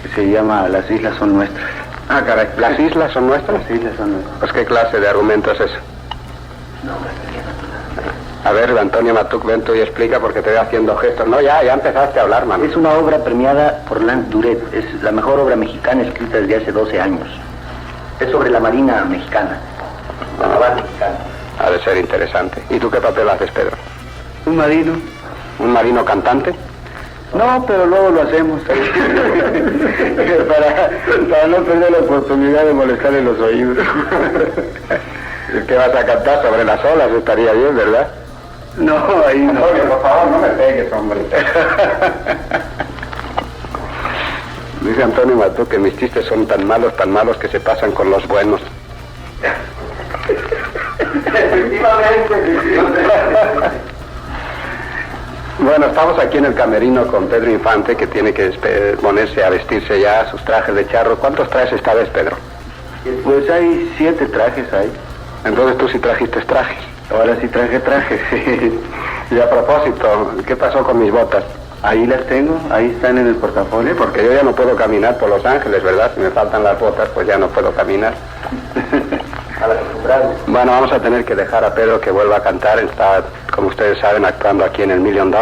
que se llama Las Islas Son Nuestras. Ah, caray, ¿las islas son nuestras? Las Islas Son Nuestras. Pues, ¿qué clase de argumento es eso? A ver, Antonio Matuc, ven tú y explica porque te voy haciendo gestos. No, ya empezaste a hablar, mano. Es una obra premiada por Lance Duret. Es la mejor obra mexicana escrita desde hace 12 años. Es sobre la Marina mexicana, la naval mexicana. Ha de ser interesante. ¿Y tú qué papel haces, Pedro? Un marino. ¿Un marino cantante? No, pero luego lo hacemos. para no perder la oportunidad de molestarle los oídos. ¿Qué vas a cantar sobre las olas? Estaría bien, ¿verdad? No, ahí no. Antonio, por favor, no me pegues, hombre. Dice Antonio Matú que mis chistes son tan malos que se pasan con los buenos. Efectivamente. Bueno, estamos aquí en el camerino con Pedro Infante, que tiene que ponerse a vestirse ya sus trajes de charro. ¿Cuántos traes esta vez, Pedro? Pues hay 7 trajes ahí. Entonces tú sí trajiste trajes. Ahora sí traje trajes. Y a propósito, ¿qué pasó con mis botas? Ahí las tengo, ahí están en el portafolio. Porque yo ya no puedo caminar por Los Ángeles, ¿verdad? Si me faltan las botas, pues ya no puedo caminar. Bueno, vamos a tener que dejar a Pedro que vuelva a cantar. Está, como ustedes saben, actuando aquí en el $1 Million.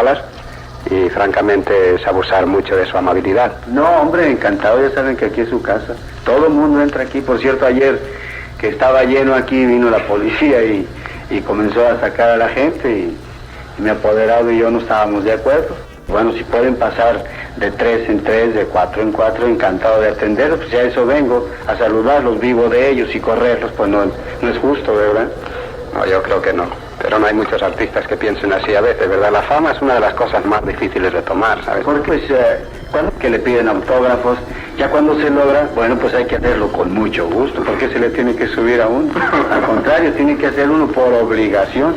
Y francamente es abusar mucho de su amabilidad. No, hombre, encantado. Ya saben que aquí es su casa. Todo el mundo entra aquí. Por cierto, ayer que estaba lleno aquí, vino la policía y comenzó a sacar a la gente y mi apoderado y yo no estábamos de acuerdo. Bueno, si pueden pasar de 3 en 3, de 4 en 4, encantado de atenderlos. Pues ya eso vengo, a saludarlos, vivo de ellos y correrlos, pues no es justo, ¿verdad? No, yo creo que no. Pero no hay muchos artistas que piensen así a veces, ¿verdad? La fama es una de las cosas más difíciles de tomar, ¿sabes? Porque pues cuando que le piden autógrafos, ya cuando se logra, bueno, pues hay que hacerlo con mucho gusto. ¿Por qué se le tiene que subir a uno? Al contrario, tiene que hacer uno por obligación.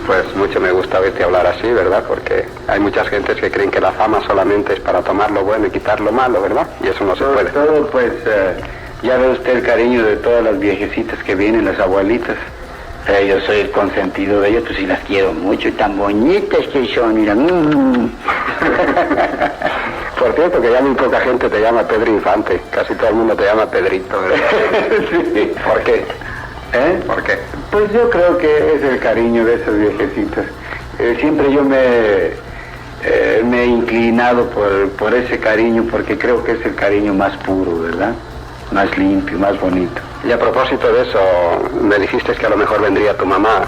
Pues mucho me gusta verte hablar así, ¿verdad? Porque hay muchas gentes que creen que la fama solamente es para tomar lo bueno y quitar lo malo, ¿verdad? Y eso no se puede. Todo, pues, ya ve usted el cariño de todas las viejecitas que vienen, las abuelitas. Yo soy el consentido de ellas, pues sí las quiero mucho, y tan bonitas que son, mira. Por cierto, que ya muy poca gente te llama Pedro Infante, casi todo el mundo te llama Pedrito, ¿verdad? Sí. ¿Por qué? ¿Por qué? Pues yo creo que es el cariño de esas viejecitas. Siempre yo me he inclinado por ese cariño, porque creo que es el cariño más puro, ¿verdad? Más limpio, más bonito. Y a propósito de eso, me dijiste que a lo mejor vendría tu mamá.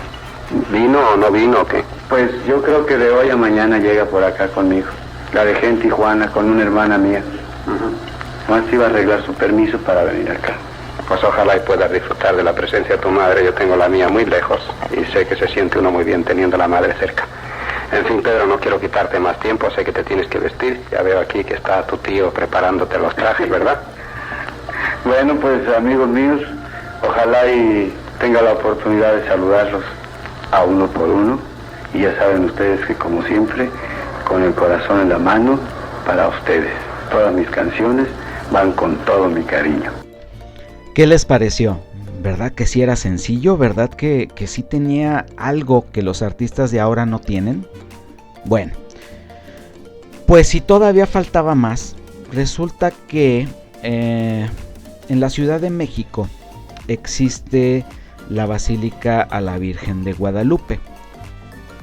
¿Vino o no vino o qué? Pues yo creo que de hoy a mañana llega por acá conmigo. La dejé en Tijuana con una hermana mía. Más iba a arreglar su permiso para venir acá. Pues ojalá y puedas disfrutar de la presencia de tu madre. Yo tengo la mía muy lejos y sé que se siente uno muy bien teniendo a la madre cerca. En fin, Pedro, no quiero quitarte más tiempo. Sé que te tienes que vestir. Ya veo aquí que está tu tío preparándote los trajes, ¿verdad? Bueno, pues amigos míos, ojalá y tenga la oportunidad de saludarlos a uno por uno. Y ya saben ustedes que, como siempre, con el corazón en la mano, para ustedes. Todas mis canciones van con todo mi cariño. ¿Qué les pareció? ¿Verdad que sí era sencillo? ¿Verdad que sí tenía algo que los artistas de ahora no tienen? Bueno, pues si todavía faltaba más, resulta que en la Ciudad de México existe la Basílica a la Virgen de Guadalupe.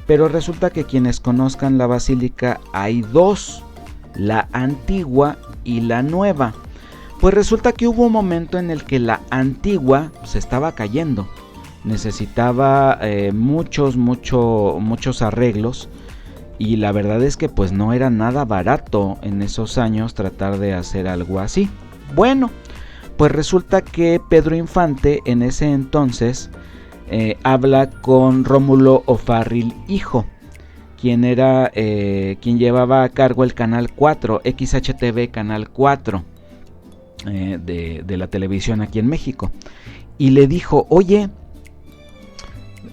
Pero resulta que quienes conozcan la basílica hay dos, la antigua y la nueva. Pues resulta que hubo un momento en el que la antigua se estaba cayendo. Necesitaba muchos arreglos. Y la verdad es que pues no era nada barato en esos años tratar de hacer algo así. Bueno, pues resulta que Pedro Infante en ese entonces habla con Rómulo O'Farrill hijo, quien llevaba a cargo el canal 4, XHTV canal 4 de la televisión aquí en México, y le dijo: oye,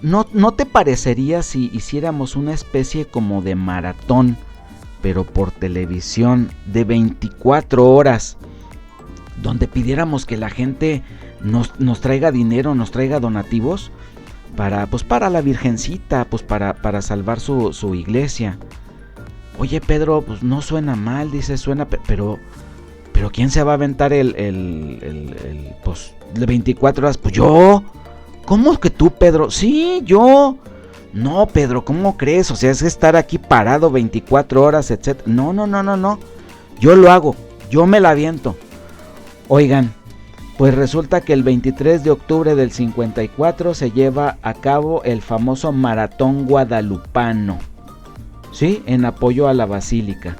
¿no te parecería si hiciéramos una especie como de maratón, pero por televisión, de 24 horas, donde pidiéramos que la gente nos traiga dinero, nos traiga donativos para la Virgencita, pues para salvar su iglesia? Oye, Pedro, pues no suena mal, dice, suena, pero ¿quién se va a aventar pues de 24 horas? Pues yo. ¿Cómo que tú, Pedro? Sí, yo. No, Pedro, ¿cómo crees? O sea, es estar aquí parado 24 horas, etc. No. Yo lo hago, yo me la aviento. Oigan, pues resulta que el 23 de octubre del 54 se lleva a cabo el famoso Maratón Guadalupano, ¿sí? En apoyo a la Basílica.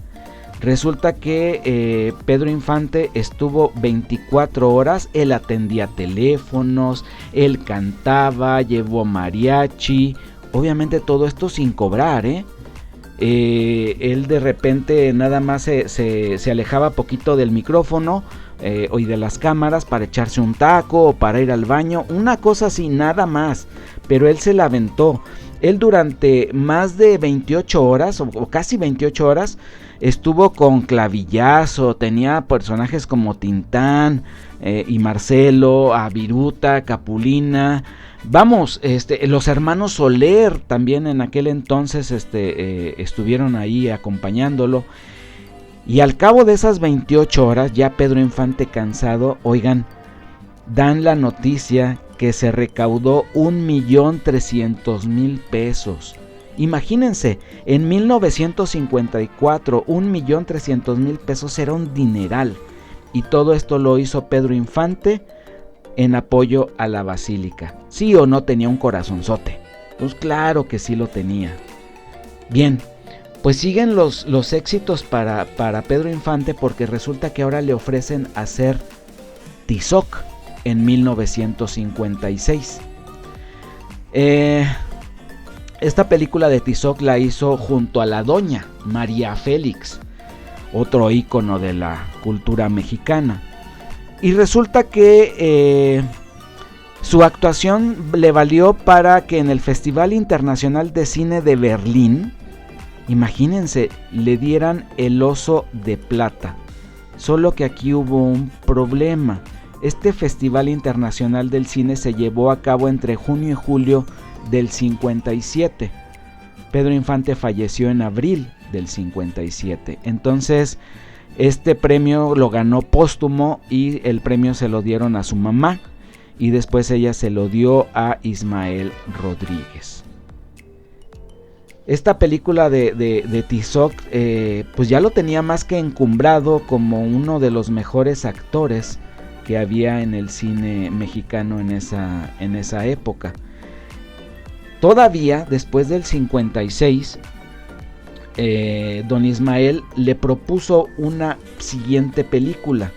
Resulta que Pedro Infante estuvo 24 horas, él atendía teléfonos, él cantaba, llevó mariachi, obviamente todo esto sin cobrar, él de repente nada más se alejaba poquito del micrófono y de las cámaras para echarse un taco o para ir al baño, una cosa así, nada más, pero él se la aventó. Él durante más de 28 horas o casi 28 horas estuvo con Clavillazo, tenía personajes como Tintán y Marcelo, a Viruta, Capulina. Vamos, los hermanos Soler también en aquel entonces estuvieron ahí acompañándolo. Y al cabo de esas 28 horas, ya Pedro Infante cansado, oigan, dan la noticia que se recaudó 1,300,000 pesos. Imagínense, en 1954, 1,300,000 pesos era un dineral. Y todo esto lo hizo Pedro Infante en apoyo a la Basílica. ¿Sí o no tenía un corazonzote? Pues claro que sí lo tenía. Bien, pues siguen los éxitos para Pedro Infante, porque resulta que ahora le ofrecen hacer Tizoc en 1956. Esta película de Tizoc la hizo junto a la doña María Félix, otro ícono de la cultura mexicana. Y resulta que su actuación le valió para que en el Festival Internacional de Cine de Berlín, imagínense, le dieran el Oso de Plata. Solo que aquí hubo un problema. Este Festival Internacional del Cine se llevó a cabo entre junio y julio del 57. Pedro Infante falleció en abril del 57. Entonces, este premio lo ganó póstumo y el premio se lo dieron a su mamá y después ella se lo dio a Ismael Rodríguez. Esta película de Tizoc pues ya lo tenía más que encumbrado como uno de los mejores actores que había en el cine mexicano en esa época. Todavía después del 56, don Ismael le propuso una siguiente película,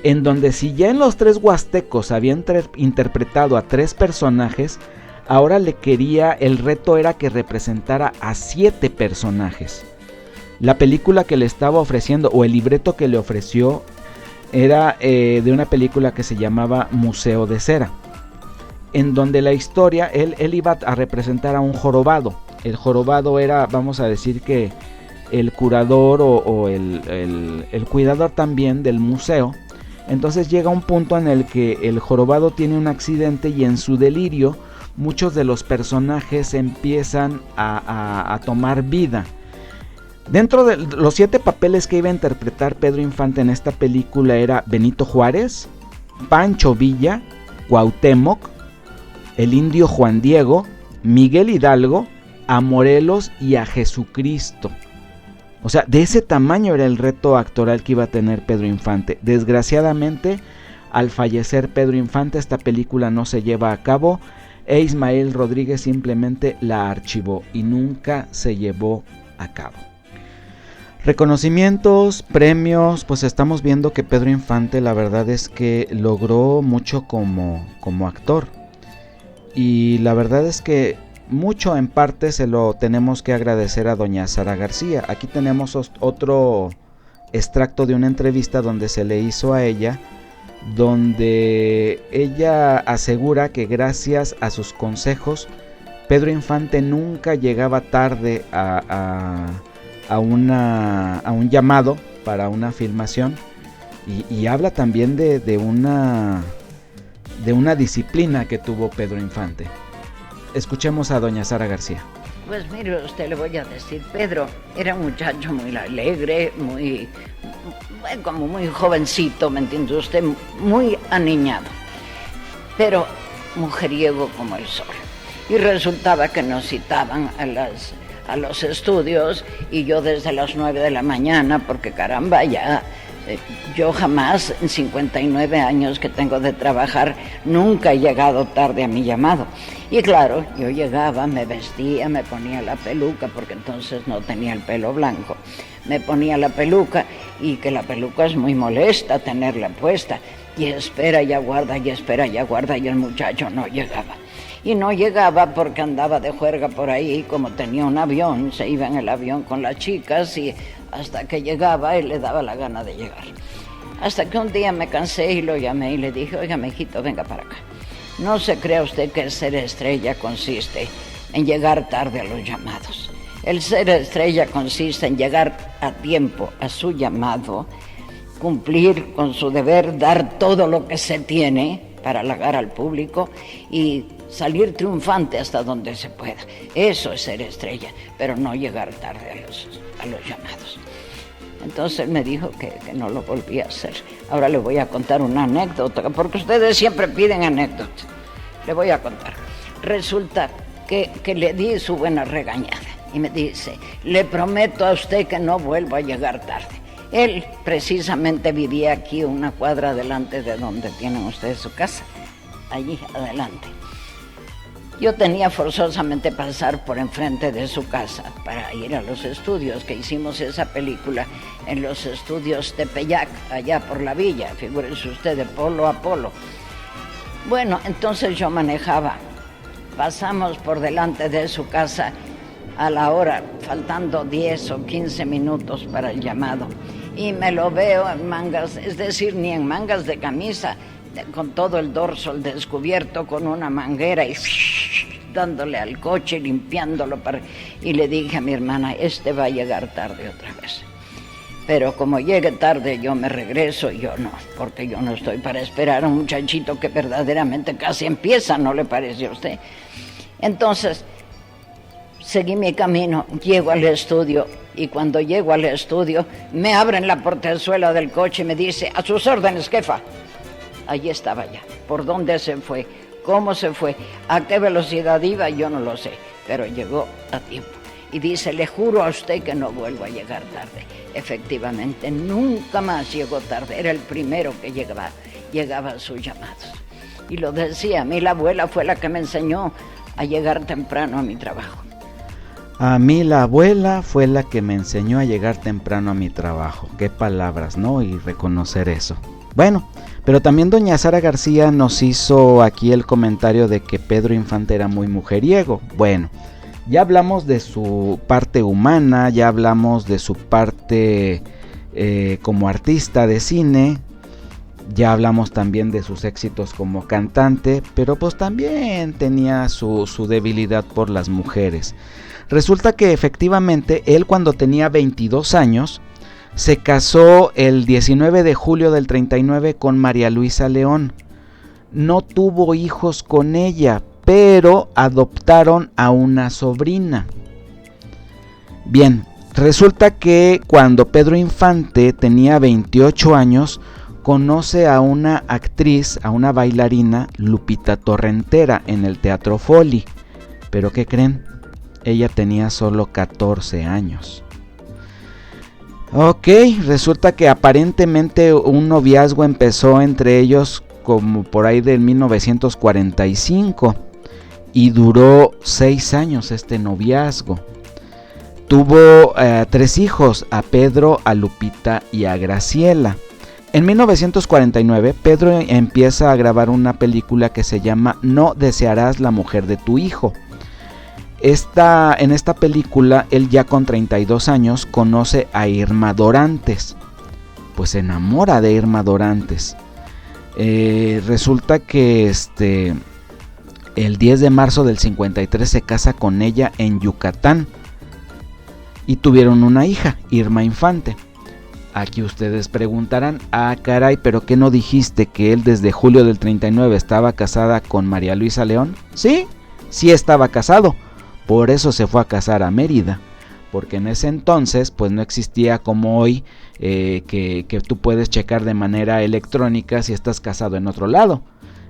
en donde si ya en Los Tres Huastecos había interpretado a 3 personajes, ahora el reto era que representara a 7 personajes. La película que le estaba ofreciendo, o el libreto que le ofreció, era de una película que se llamaba Museo de Cera, en donde la historia, él iba a representar a un jorobado. El jorobado era, vamos a decir que el curador o el cuidador también del museo. Entonces llega un punto en el que el jorobado tiene un accidente y en su delirio muchos de los personajes empiezan a tomar vida. Dentro de los 7 papeles que iba a interpretar Pedro Infante en esta película era Benito Juárez, Pancho Villa, Cuauhtémoc, el indio Juan Diego, Miguel Hidalgo, a Morelos y a Jesucristo. O sea, de ese tamaño era el reto actoral que iba a tener Pedro Infante. Desgraciadamente, al fallecer Pedro Infante, esta película no se lleva a cabo e Ismael Rodríguez simplemente la archivó y nunca se llevó a cabo. Reconocimientos, premios, pues estamos viendo que Pedro Infante la verdad es que logró mucho como actor. y la verdad es que mucho en parte se lo tenemos que agradecer a doña Sara García. Aquí tenemos otro extracto de una entrevista donde se le hizo a ella, donde ella asegura que gracias a sus consejos Pedro Infante nunca llegaba tarde a un llamado para una filmación, y habla también de una disciplina que tuvo Pedro Infante. Escuchemos a doña Sara García. Pues mire, usted le voy a decir, Pedro era un muchacho muy alegre, como muy jovencito, ¿me entiende usted? Muy aniñado, pero mujeriego como el sol. Y resultaba que nos citaban a los estudios, y yo desde las 9 de la mañana, porque caramba, ya yo jamás, en 59 años que tengo de trabajar, nunca he llegado tarde a mi llamado. Y claro, yo llegaba, me vestía, me ponía la peluca, porque entonces no tenía el pelo blanco. Me ponía la peluca, y que la peluca es muy molesta tenerla puesta. Y espera y aguarda, y espera y aguarda, y el muchacho no llegaba. Y no llegaba porque andaba de juerga por ahí, como tenía un avión, se iba en el avión con las chicas, y hasta que llegaba y le daba la gana de llegar. Hasta que un día me cansé y lo llamé y le dije, oiga, mijito, venga para acá. No se crea usted que el ser estrella consiste en llegar tarde a los llamados. El ser estrella consiste en llegar a tiempo a su llamado, cumplir con su deber, dar todo lo que se tiene para halagar al público y salir triunfante hasta donde se pueda. Eso es ser estrella, pero no llegar tarde a los llamados. Entonces me dijo que no lo volvía a hacer. Ahora le voy a contar una anécdota, porque ustedes siempre piden anécdotas. Le voy a contar. Resulta que le di su buena regañada y me dice, le prometo a usted que no vuelvo a llegar tarde. Él precisamente vivía aquí, una cuadra adelante de donde tienen ustedes su casa, allí adelante. Yo tenía forzosamente pasar por enfrente de su casa para ir a los estudios, que hicimos esa película en los estudios Tepeyac, allá por la villa, figúrense usted, de polo a polo. Bueno, entonces yo manejaba, pasamos por delante de su casa a la hora, faltando 10 o 15 minutos para el llamado, y me lo veo en mangas, es decir, ni en mangas de camisa, con todo el dorso al descubierto, con una manguera y dándole al coche, limpiándolo y le dije a mi hermana, va a llegar tarde otra vez. Pero como llegue tarde yo me regreso, y yo no, porque yo no estoy para esperar a un muchachito que verdaderamente casi empieza, ¿no le parece a usted? Entonces, seguí mi camino, llego al estudio, y cuando llego al estudio, me abren la portezuela del coche y me dice, a sus órdenes, jefa. Allí estaba ya. ¿Por dónde se fue? ¿Cómo se fue? ¿A qué velocidad iba? Yo no lo sé, pero llegó a tiempo. Y dice, le juro a usted que no vuelvo a llegar tarde. Efectivamente, nunca más llegó tarde. Era el primero que llegaba a sus llamados. Y lo decía, a mí la abuela fue la que me enseñó a llegar temprano a mi trabajo. A mí la abuela fue la que me enseñó a llegar temprano a mi trabajo. Qué palabras, ¿no? Y reconocer eso. Bueno, pero también doña Sara García nos hizo aquí el comentario de que Pedro Infante era muy mujeriego. Bueno, ya hablamos de su parte humana, ya hablamos de su parte como artista de cine, ya hablamos también de sus éxitos como cantante, pero pues también tenía su debilidad por las mujeres. Resulta que efectivamente él, cuando tenía 22 años, se casó el 19 de julio del 39 con María Luisa León. No tuvo hijos con ella, pero adoptaron a una sobrina. Bien, resulta que cuando Pedro Infante tenía 28 años, conoce a una actriz, a una bailarina, Lupita Torrentera, en el Teatro Folly. ¿Pero qué creen? Ella tenía solo 14 años. Ok, resulta que aparentemente un noviazgo empezó entre ellos como por ahí del 1945 y duró 6 años este noviazgo. Tuvo 3 hijos, a Pedro, a Lupita y a Graciela. En 1949, Pedro empieza a grabar una película que se llama No desearás la mujer de tu hijo. En esta película, él ya con 32 años conoce a Irma Dorantes. Pues se enamora de Irma Dorantes. Resulta que el 10 de marzo del 53 se casa con ella en Yucatán. Y tuvieron una hija, Irma Infante. Aquí ustedes preguntarán, caray, ¿pero qué no dijiste que él desde julio del 39 estaba casada con María Luisa León? Sí, sí estaba casado, por eso se fue a casar a Mérida, porque en ese entonces pues no existía como hoy que tú puedes checar de manera electrónica si estás casado en otro lado.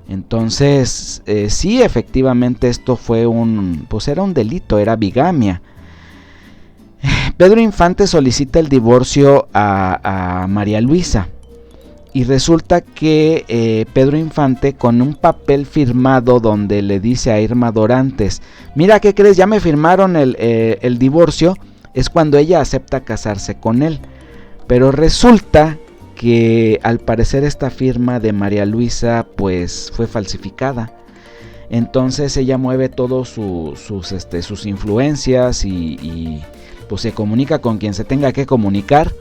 Entonces sí, efectivamente esto fue era un delito, era bigamia. Pedro Infante solicita el divorcio a María Luisa y resulta que Pedro Infante, con un papel firmado donde le dice a Irma Dorantes, mira, ¿qué crees? Ya me firmaron el divorcio, es cuando ella acepta casarse con él. Pero resulta que al parecer esta firma de María Luisa pues fue falsificada. Entonces ella mueve todos sus influencias y pues se comunica con quien se tenga que comunicar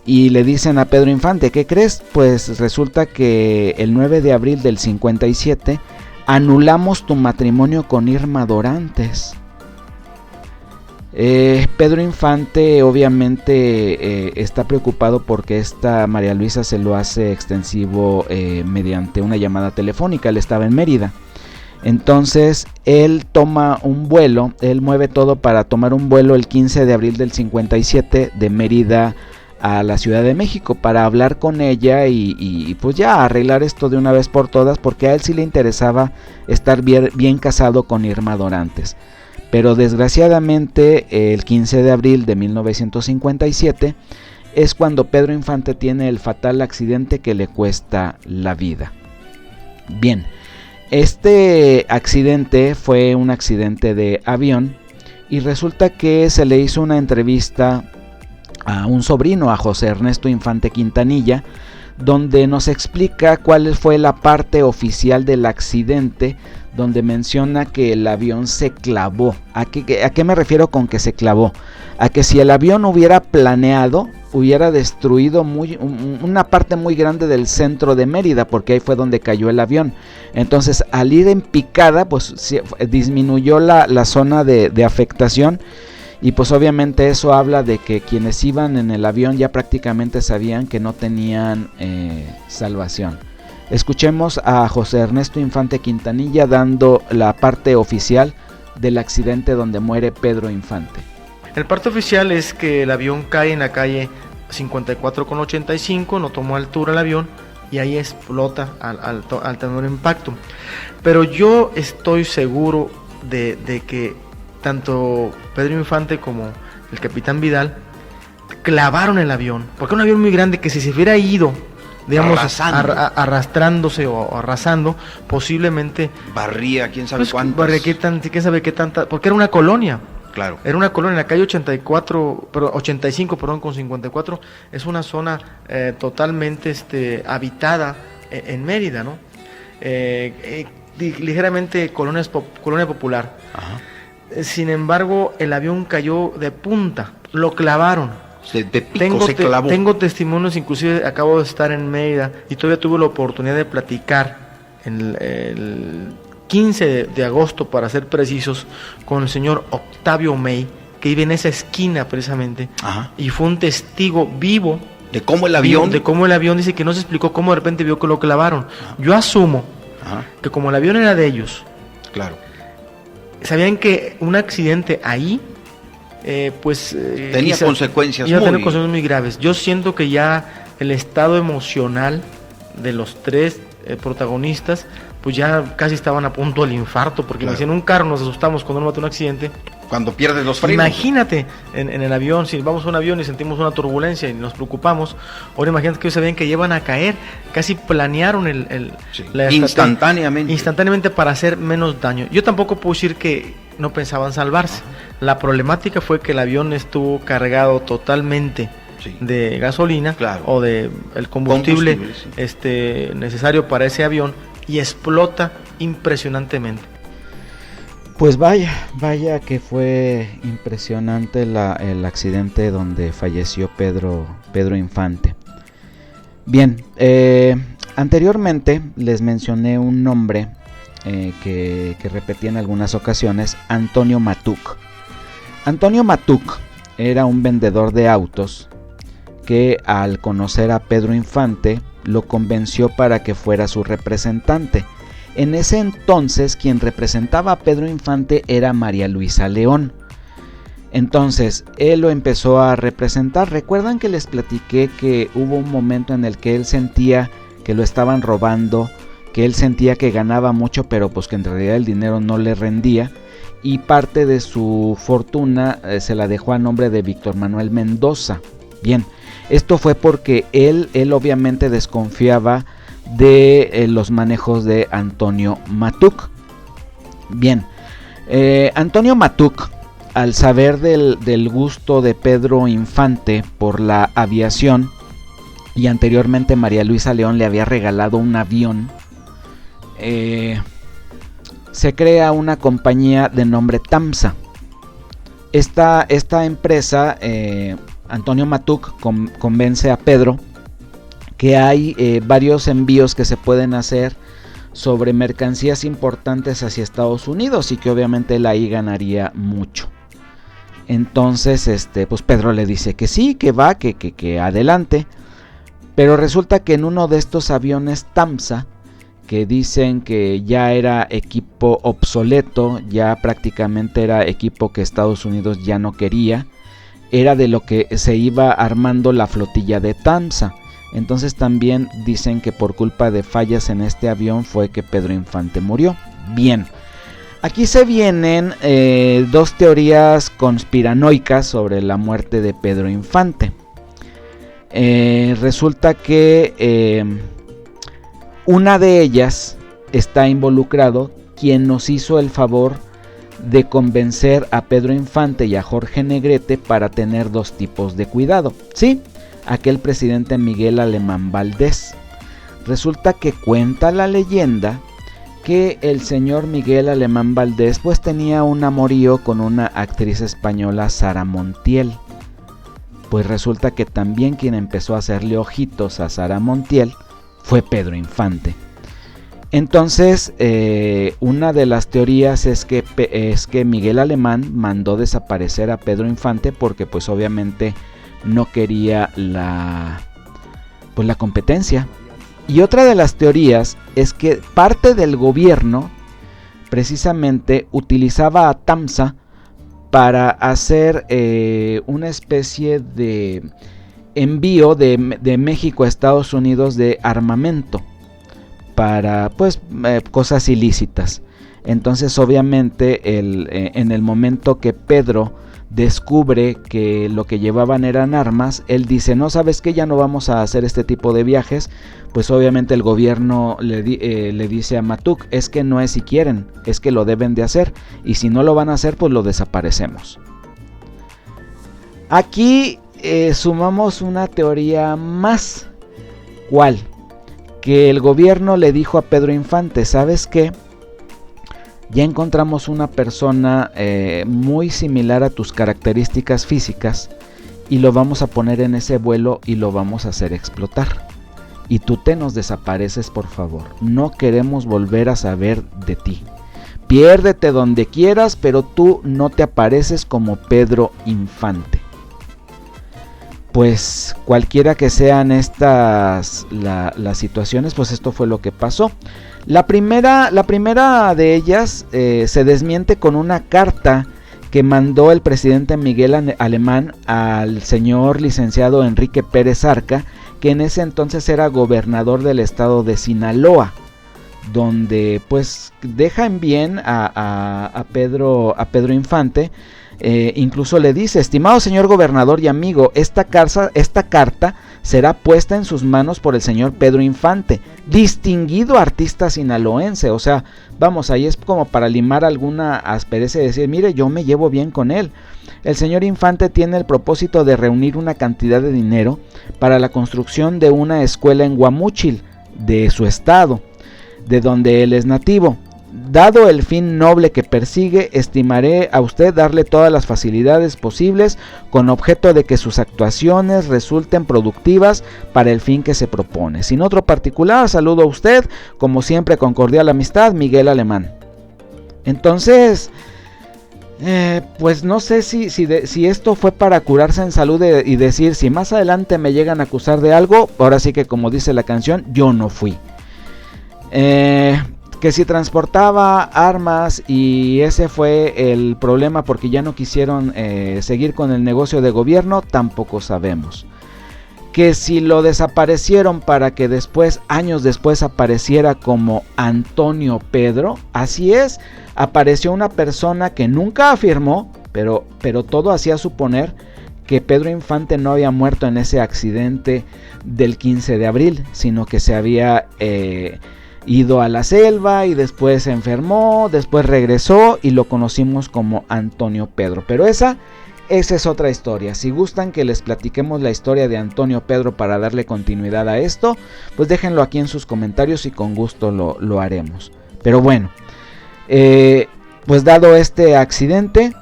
y le dicen a Pedro Infante, ¿qué crees? Pues resulta que el 9 de abril del 57 anulamos tu matrimonio con Irma Dorantes. Pedro Infante obviamente está preocupado porque esta María Luisa se lo hace extensivo mediante una llamada telefónica. Él estaba en Mérida. Entonces él toma un vuelo, él mueve todo para tomar un vuelo el 15 de abril del 57 de Mérida a la Ciudad de México para hablar con ella y pues ya arreglar esto de una vez por todas, porque a él sí le interesaba estar bien casado con Irma Dorantes. Pero desgraciadamente el 15 de abril de 1957 es cuando Pedro Infante tiene el fatal accidente que le cuesta la vida. Bien. Este accidente fue un accidente de avión y resulta que se le hizo una entrevista a un sobrino, a José Ernesto Infante Quintanilla, donde nos explica cuál fue la parte oficial del accidente, donde menciona que el avión se clavó. ¿A qué me refiero con que se clavó? A que si el avión hubiera planeado, hubiera destruido una parte muy grande del centro de Mérida, porque ahí fue donde cayó el avión. Entonces, al ir en picada, pues disminuyó la zona de afectación, y pues obviamente eso habla de que quienes iban en el avión ya prácticamente sabían que no tenían salvación. Escuchemos a José Ernesto Infante Quintanilla dando la parte oficial del accidente donde muere Pedro Infante. El parte oficial es que el avión cae en la calle 54 con 85, no tomó altura el avión y ahí explota al tener impacto. Pero yo estoy seguro de que tanto Pedro Infante como el capitán Vidal clavaron el avión, porque era un avión muy grande que si se hubiera ido, digamos, arrastrándose o arrasando, posiblemente barría, quién sabe cuántas. Barría, quién sabe qué tanta, porque era una colonia. Claro. Era una colonia en la calle 85 con 54, es una zona totalmente habitada en Mérida, ¿no? Ligeramente colonia popular. Ajá. Sin embargo, el avión cayó de punta, lo clavaron. De pico se clavó. Tengo testimonios, inclusive acabo de estar en Mérida y todavía tuve la oportunidad de platicar el 15 de agosto, para ser precisos, con el señor Octavio May, que vive en esa esquina precisamente. Ajá. Y fue un testigo vivo de cómo el avión dice que no se explicó cómo de repente vio que lo clavaron. Ajá. Yo asumo que como el avión era de ellos, claro, sabían que un accidente ahí tenía consecuencias muy graves. Yo siento que ya el estado emocional de los tres protagonistas pues ya casi estaban a punto del infarto, porque claro, si en un carro nos asustamos cuando nos mata un accidente, cuando pierdes los frenos. Imagínate en el avión, si vamos a un avión y sentimos una turbulencia y nos preocupamos, ahora imagínate que ellos sabían que iban a caer, casi planearon instantáneamente para hacer menos daño. Yo tampoco puedo decir que no pensaban salvarse. La problemática fue que el avión estuvo cargado totalmente de gasolina, claro, o de el combustible necesario para ese avión, y explota impresionantemente. Pues vaya que fue impresionante el accidente donde falleció Pedro Infante. Bien, anteriormente les mencioné un nombre que repetí en algunas ocasiones, Antonio Matuc. Antonio Matuc era un vendedor de autos que, al conocer a Pedro Infante, lo convenció para que fuera su representante. En ese entonces, quien representaba a Pedro Infante era María Luisa León. Entonces, él lo empezó a representar. ¿Recuerdan que les platiqué que hubo un momento en el que él sentía que lo estaban robando, que él sentía que ganaba mucho, pero pues que en realidad el dinero no le rendía, y parte de su fortuna se la dejó a nombre de Víctor Manuel Mendoza? Bien, esto fue porque él obviamente desconfiaba de los manejos de Antonio Matuc. Bien, Antonio Matuc, al saber del gusto de Pedro Infante por la aviación, y anteriormente María Luisa León le había regalado un avión, se crea una compañía de nombre TAMSA. Esta empresa, Antonio Matuc convence a Pedro que hay varios envíos que se pueden hacer sobre mercancías importantes hacia Estados Unidos, y que obviamente él ahí ganaría mucho. Entonces pues Pedro le dice que sí, que va, que adelante. Pero resulta que en uno de estos aviones TAMSA, que dicen que ya era equipo obsoleto, ya prácticamente era equipo que Estados Unidos ya no quería, era de lo que se iba armando la flotilla de TAMSA. Entonces también dicen que por culpa de fallas en este avión fue que Pedro Infante murió. Bien, aquí se vienen dos teorías conspiranoicas sobre la muerte de Pedro Infante. Resulta que una de ellas está involucrado quien nos hizo el favor de convencer a Pedro Infante y a Jorge Negrete para tener dos tipos de cuidado. Sí, aquel presidente Miguel Alemán Valdés. Resulta que cuenta la leyenda que el señor Miguel Alemán Valdés pues tenía un amorío con una actriz española, Sara Montiel. Pues resulta que también quien empezó a hacerle ojitos a Sara Montiel fue Pedro Infante. Entonces, una de las teorías es que Miguel Alemán mandó desaparecer a Pedro Infante porque pues obviamente no quería la competencia. Y otra de las teorías es que parte del gobierno precisamente utilizaba a TAMSA para hacer una especie de envío de México a Estados Unidos de armamento para pues cosas ilícitas. Entonces obviamente en el momento que Pedro descubre que lo que llevaban eran armas, él dice: no, ¿sabes qué? Ya no vamos a hacer este tipo de viajes. Pues obviamente el gobierno le dice a Matuc: es que no es si quieren, es que lo deben de hacer, y si no lo van a hacer pues lo desaparecemos. Aquí sumamos una teoría más. ¿Cuál? Que el gobierno le dijo a Pedro Infante: ¿sabes qué? Ya encontramos una persona muy similar a tus características físicas y lo vamos a poner en ese vuelo y lo vamos a hacer explotar. Y tú te nos desapareces, por favor. No queremos volver a saber de ti. Piérdete donde quieras, pero tú no te apareces como Pedro Infante. Pues cualquiera que sean estas las situaciones, pues esto fue lo que pasó. La primera de ellas se desmiente con una carta que mandó el presidente Miguel Alemán al señor licenciado Enrique Pérez Arca, que en ese entonces era gobernador del estado de Sinaloa, donde pues deja en bien a Pedro Infante, Incluso le dice: estimado señor gobernador y amigo, esta carta será puesta en sus manos por el señor Pedro Infante, distinguido artista sinaloense. O sea, vamos, ahí es como para limar alguna aspereza y decir: mire, yo me llevo bien con él. El señor Infante tiene el propósito de reunir una cantidad de dinero para la construcción de una escuela en Guamúchil, de su estado, de donde él es nativo. Dado el fin noble que persigue, estimaré a usted darle todas las facilidades posibles con objeto de que sus actuaciones resulten productivas para el fin que se propone. Sin otro particular, saludo a usted, como siempre con cordial amistad, Miguel Alemán. Entonces, pues no sé si esto fue para curarse en salud y decir: si más adelante me llegan a acusar de algo, ahora sí que, como dice la canción, yo no fui. Que si transportaba armas y ese fue el problema porque ya no quisieron seguir con el negocio de gobierno, tampoco sabemos. Que si lo desaparecieron para que después, años después, apareciera como Antonio Pedro, así es, apareció una persona que nunca afirmó, pero todo hacía suponer que Pedro Infante no había muerto en ese accidente del 15 de abril, sino que se había ido a la selva y después se enfermó, después regresó y lo conocimos como Antonio Pedro. Pero esa es otra historia. Si gustan que les platiquemos la historia de Antonio Pedro para darle continuidad a esto, pues déjenlo aquí en sus comentarios y con gusto lo haremos. Pero bueno, pues dado este accidente,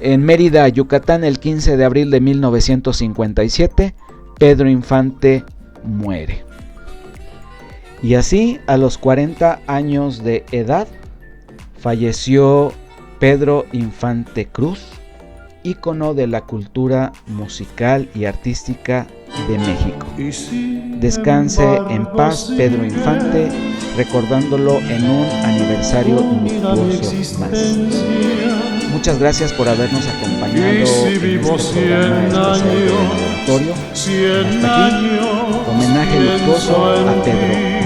en Mérida, Yucatán, el 15 de abril de 1957, Pedro Infante muere. Y así, a los 40 años de edad, falleció Pedro Infante Cruz, ícono de la cultura musical y artística de México. Descanse en paz, Pedro Infante, recordándolo en un aniversario luctuoso más. Muchas gracias por habernos acompañado en este programa especial de laboratorio. Hasta aquí, homenaje luctuoso a Pedro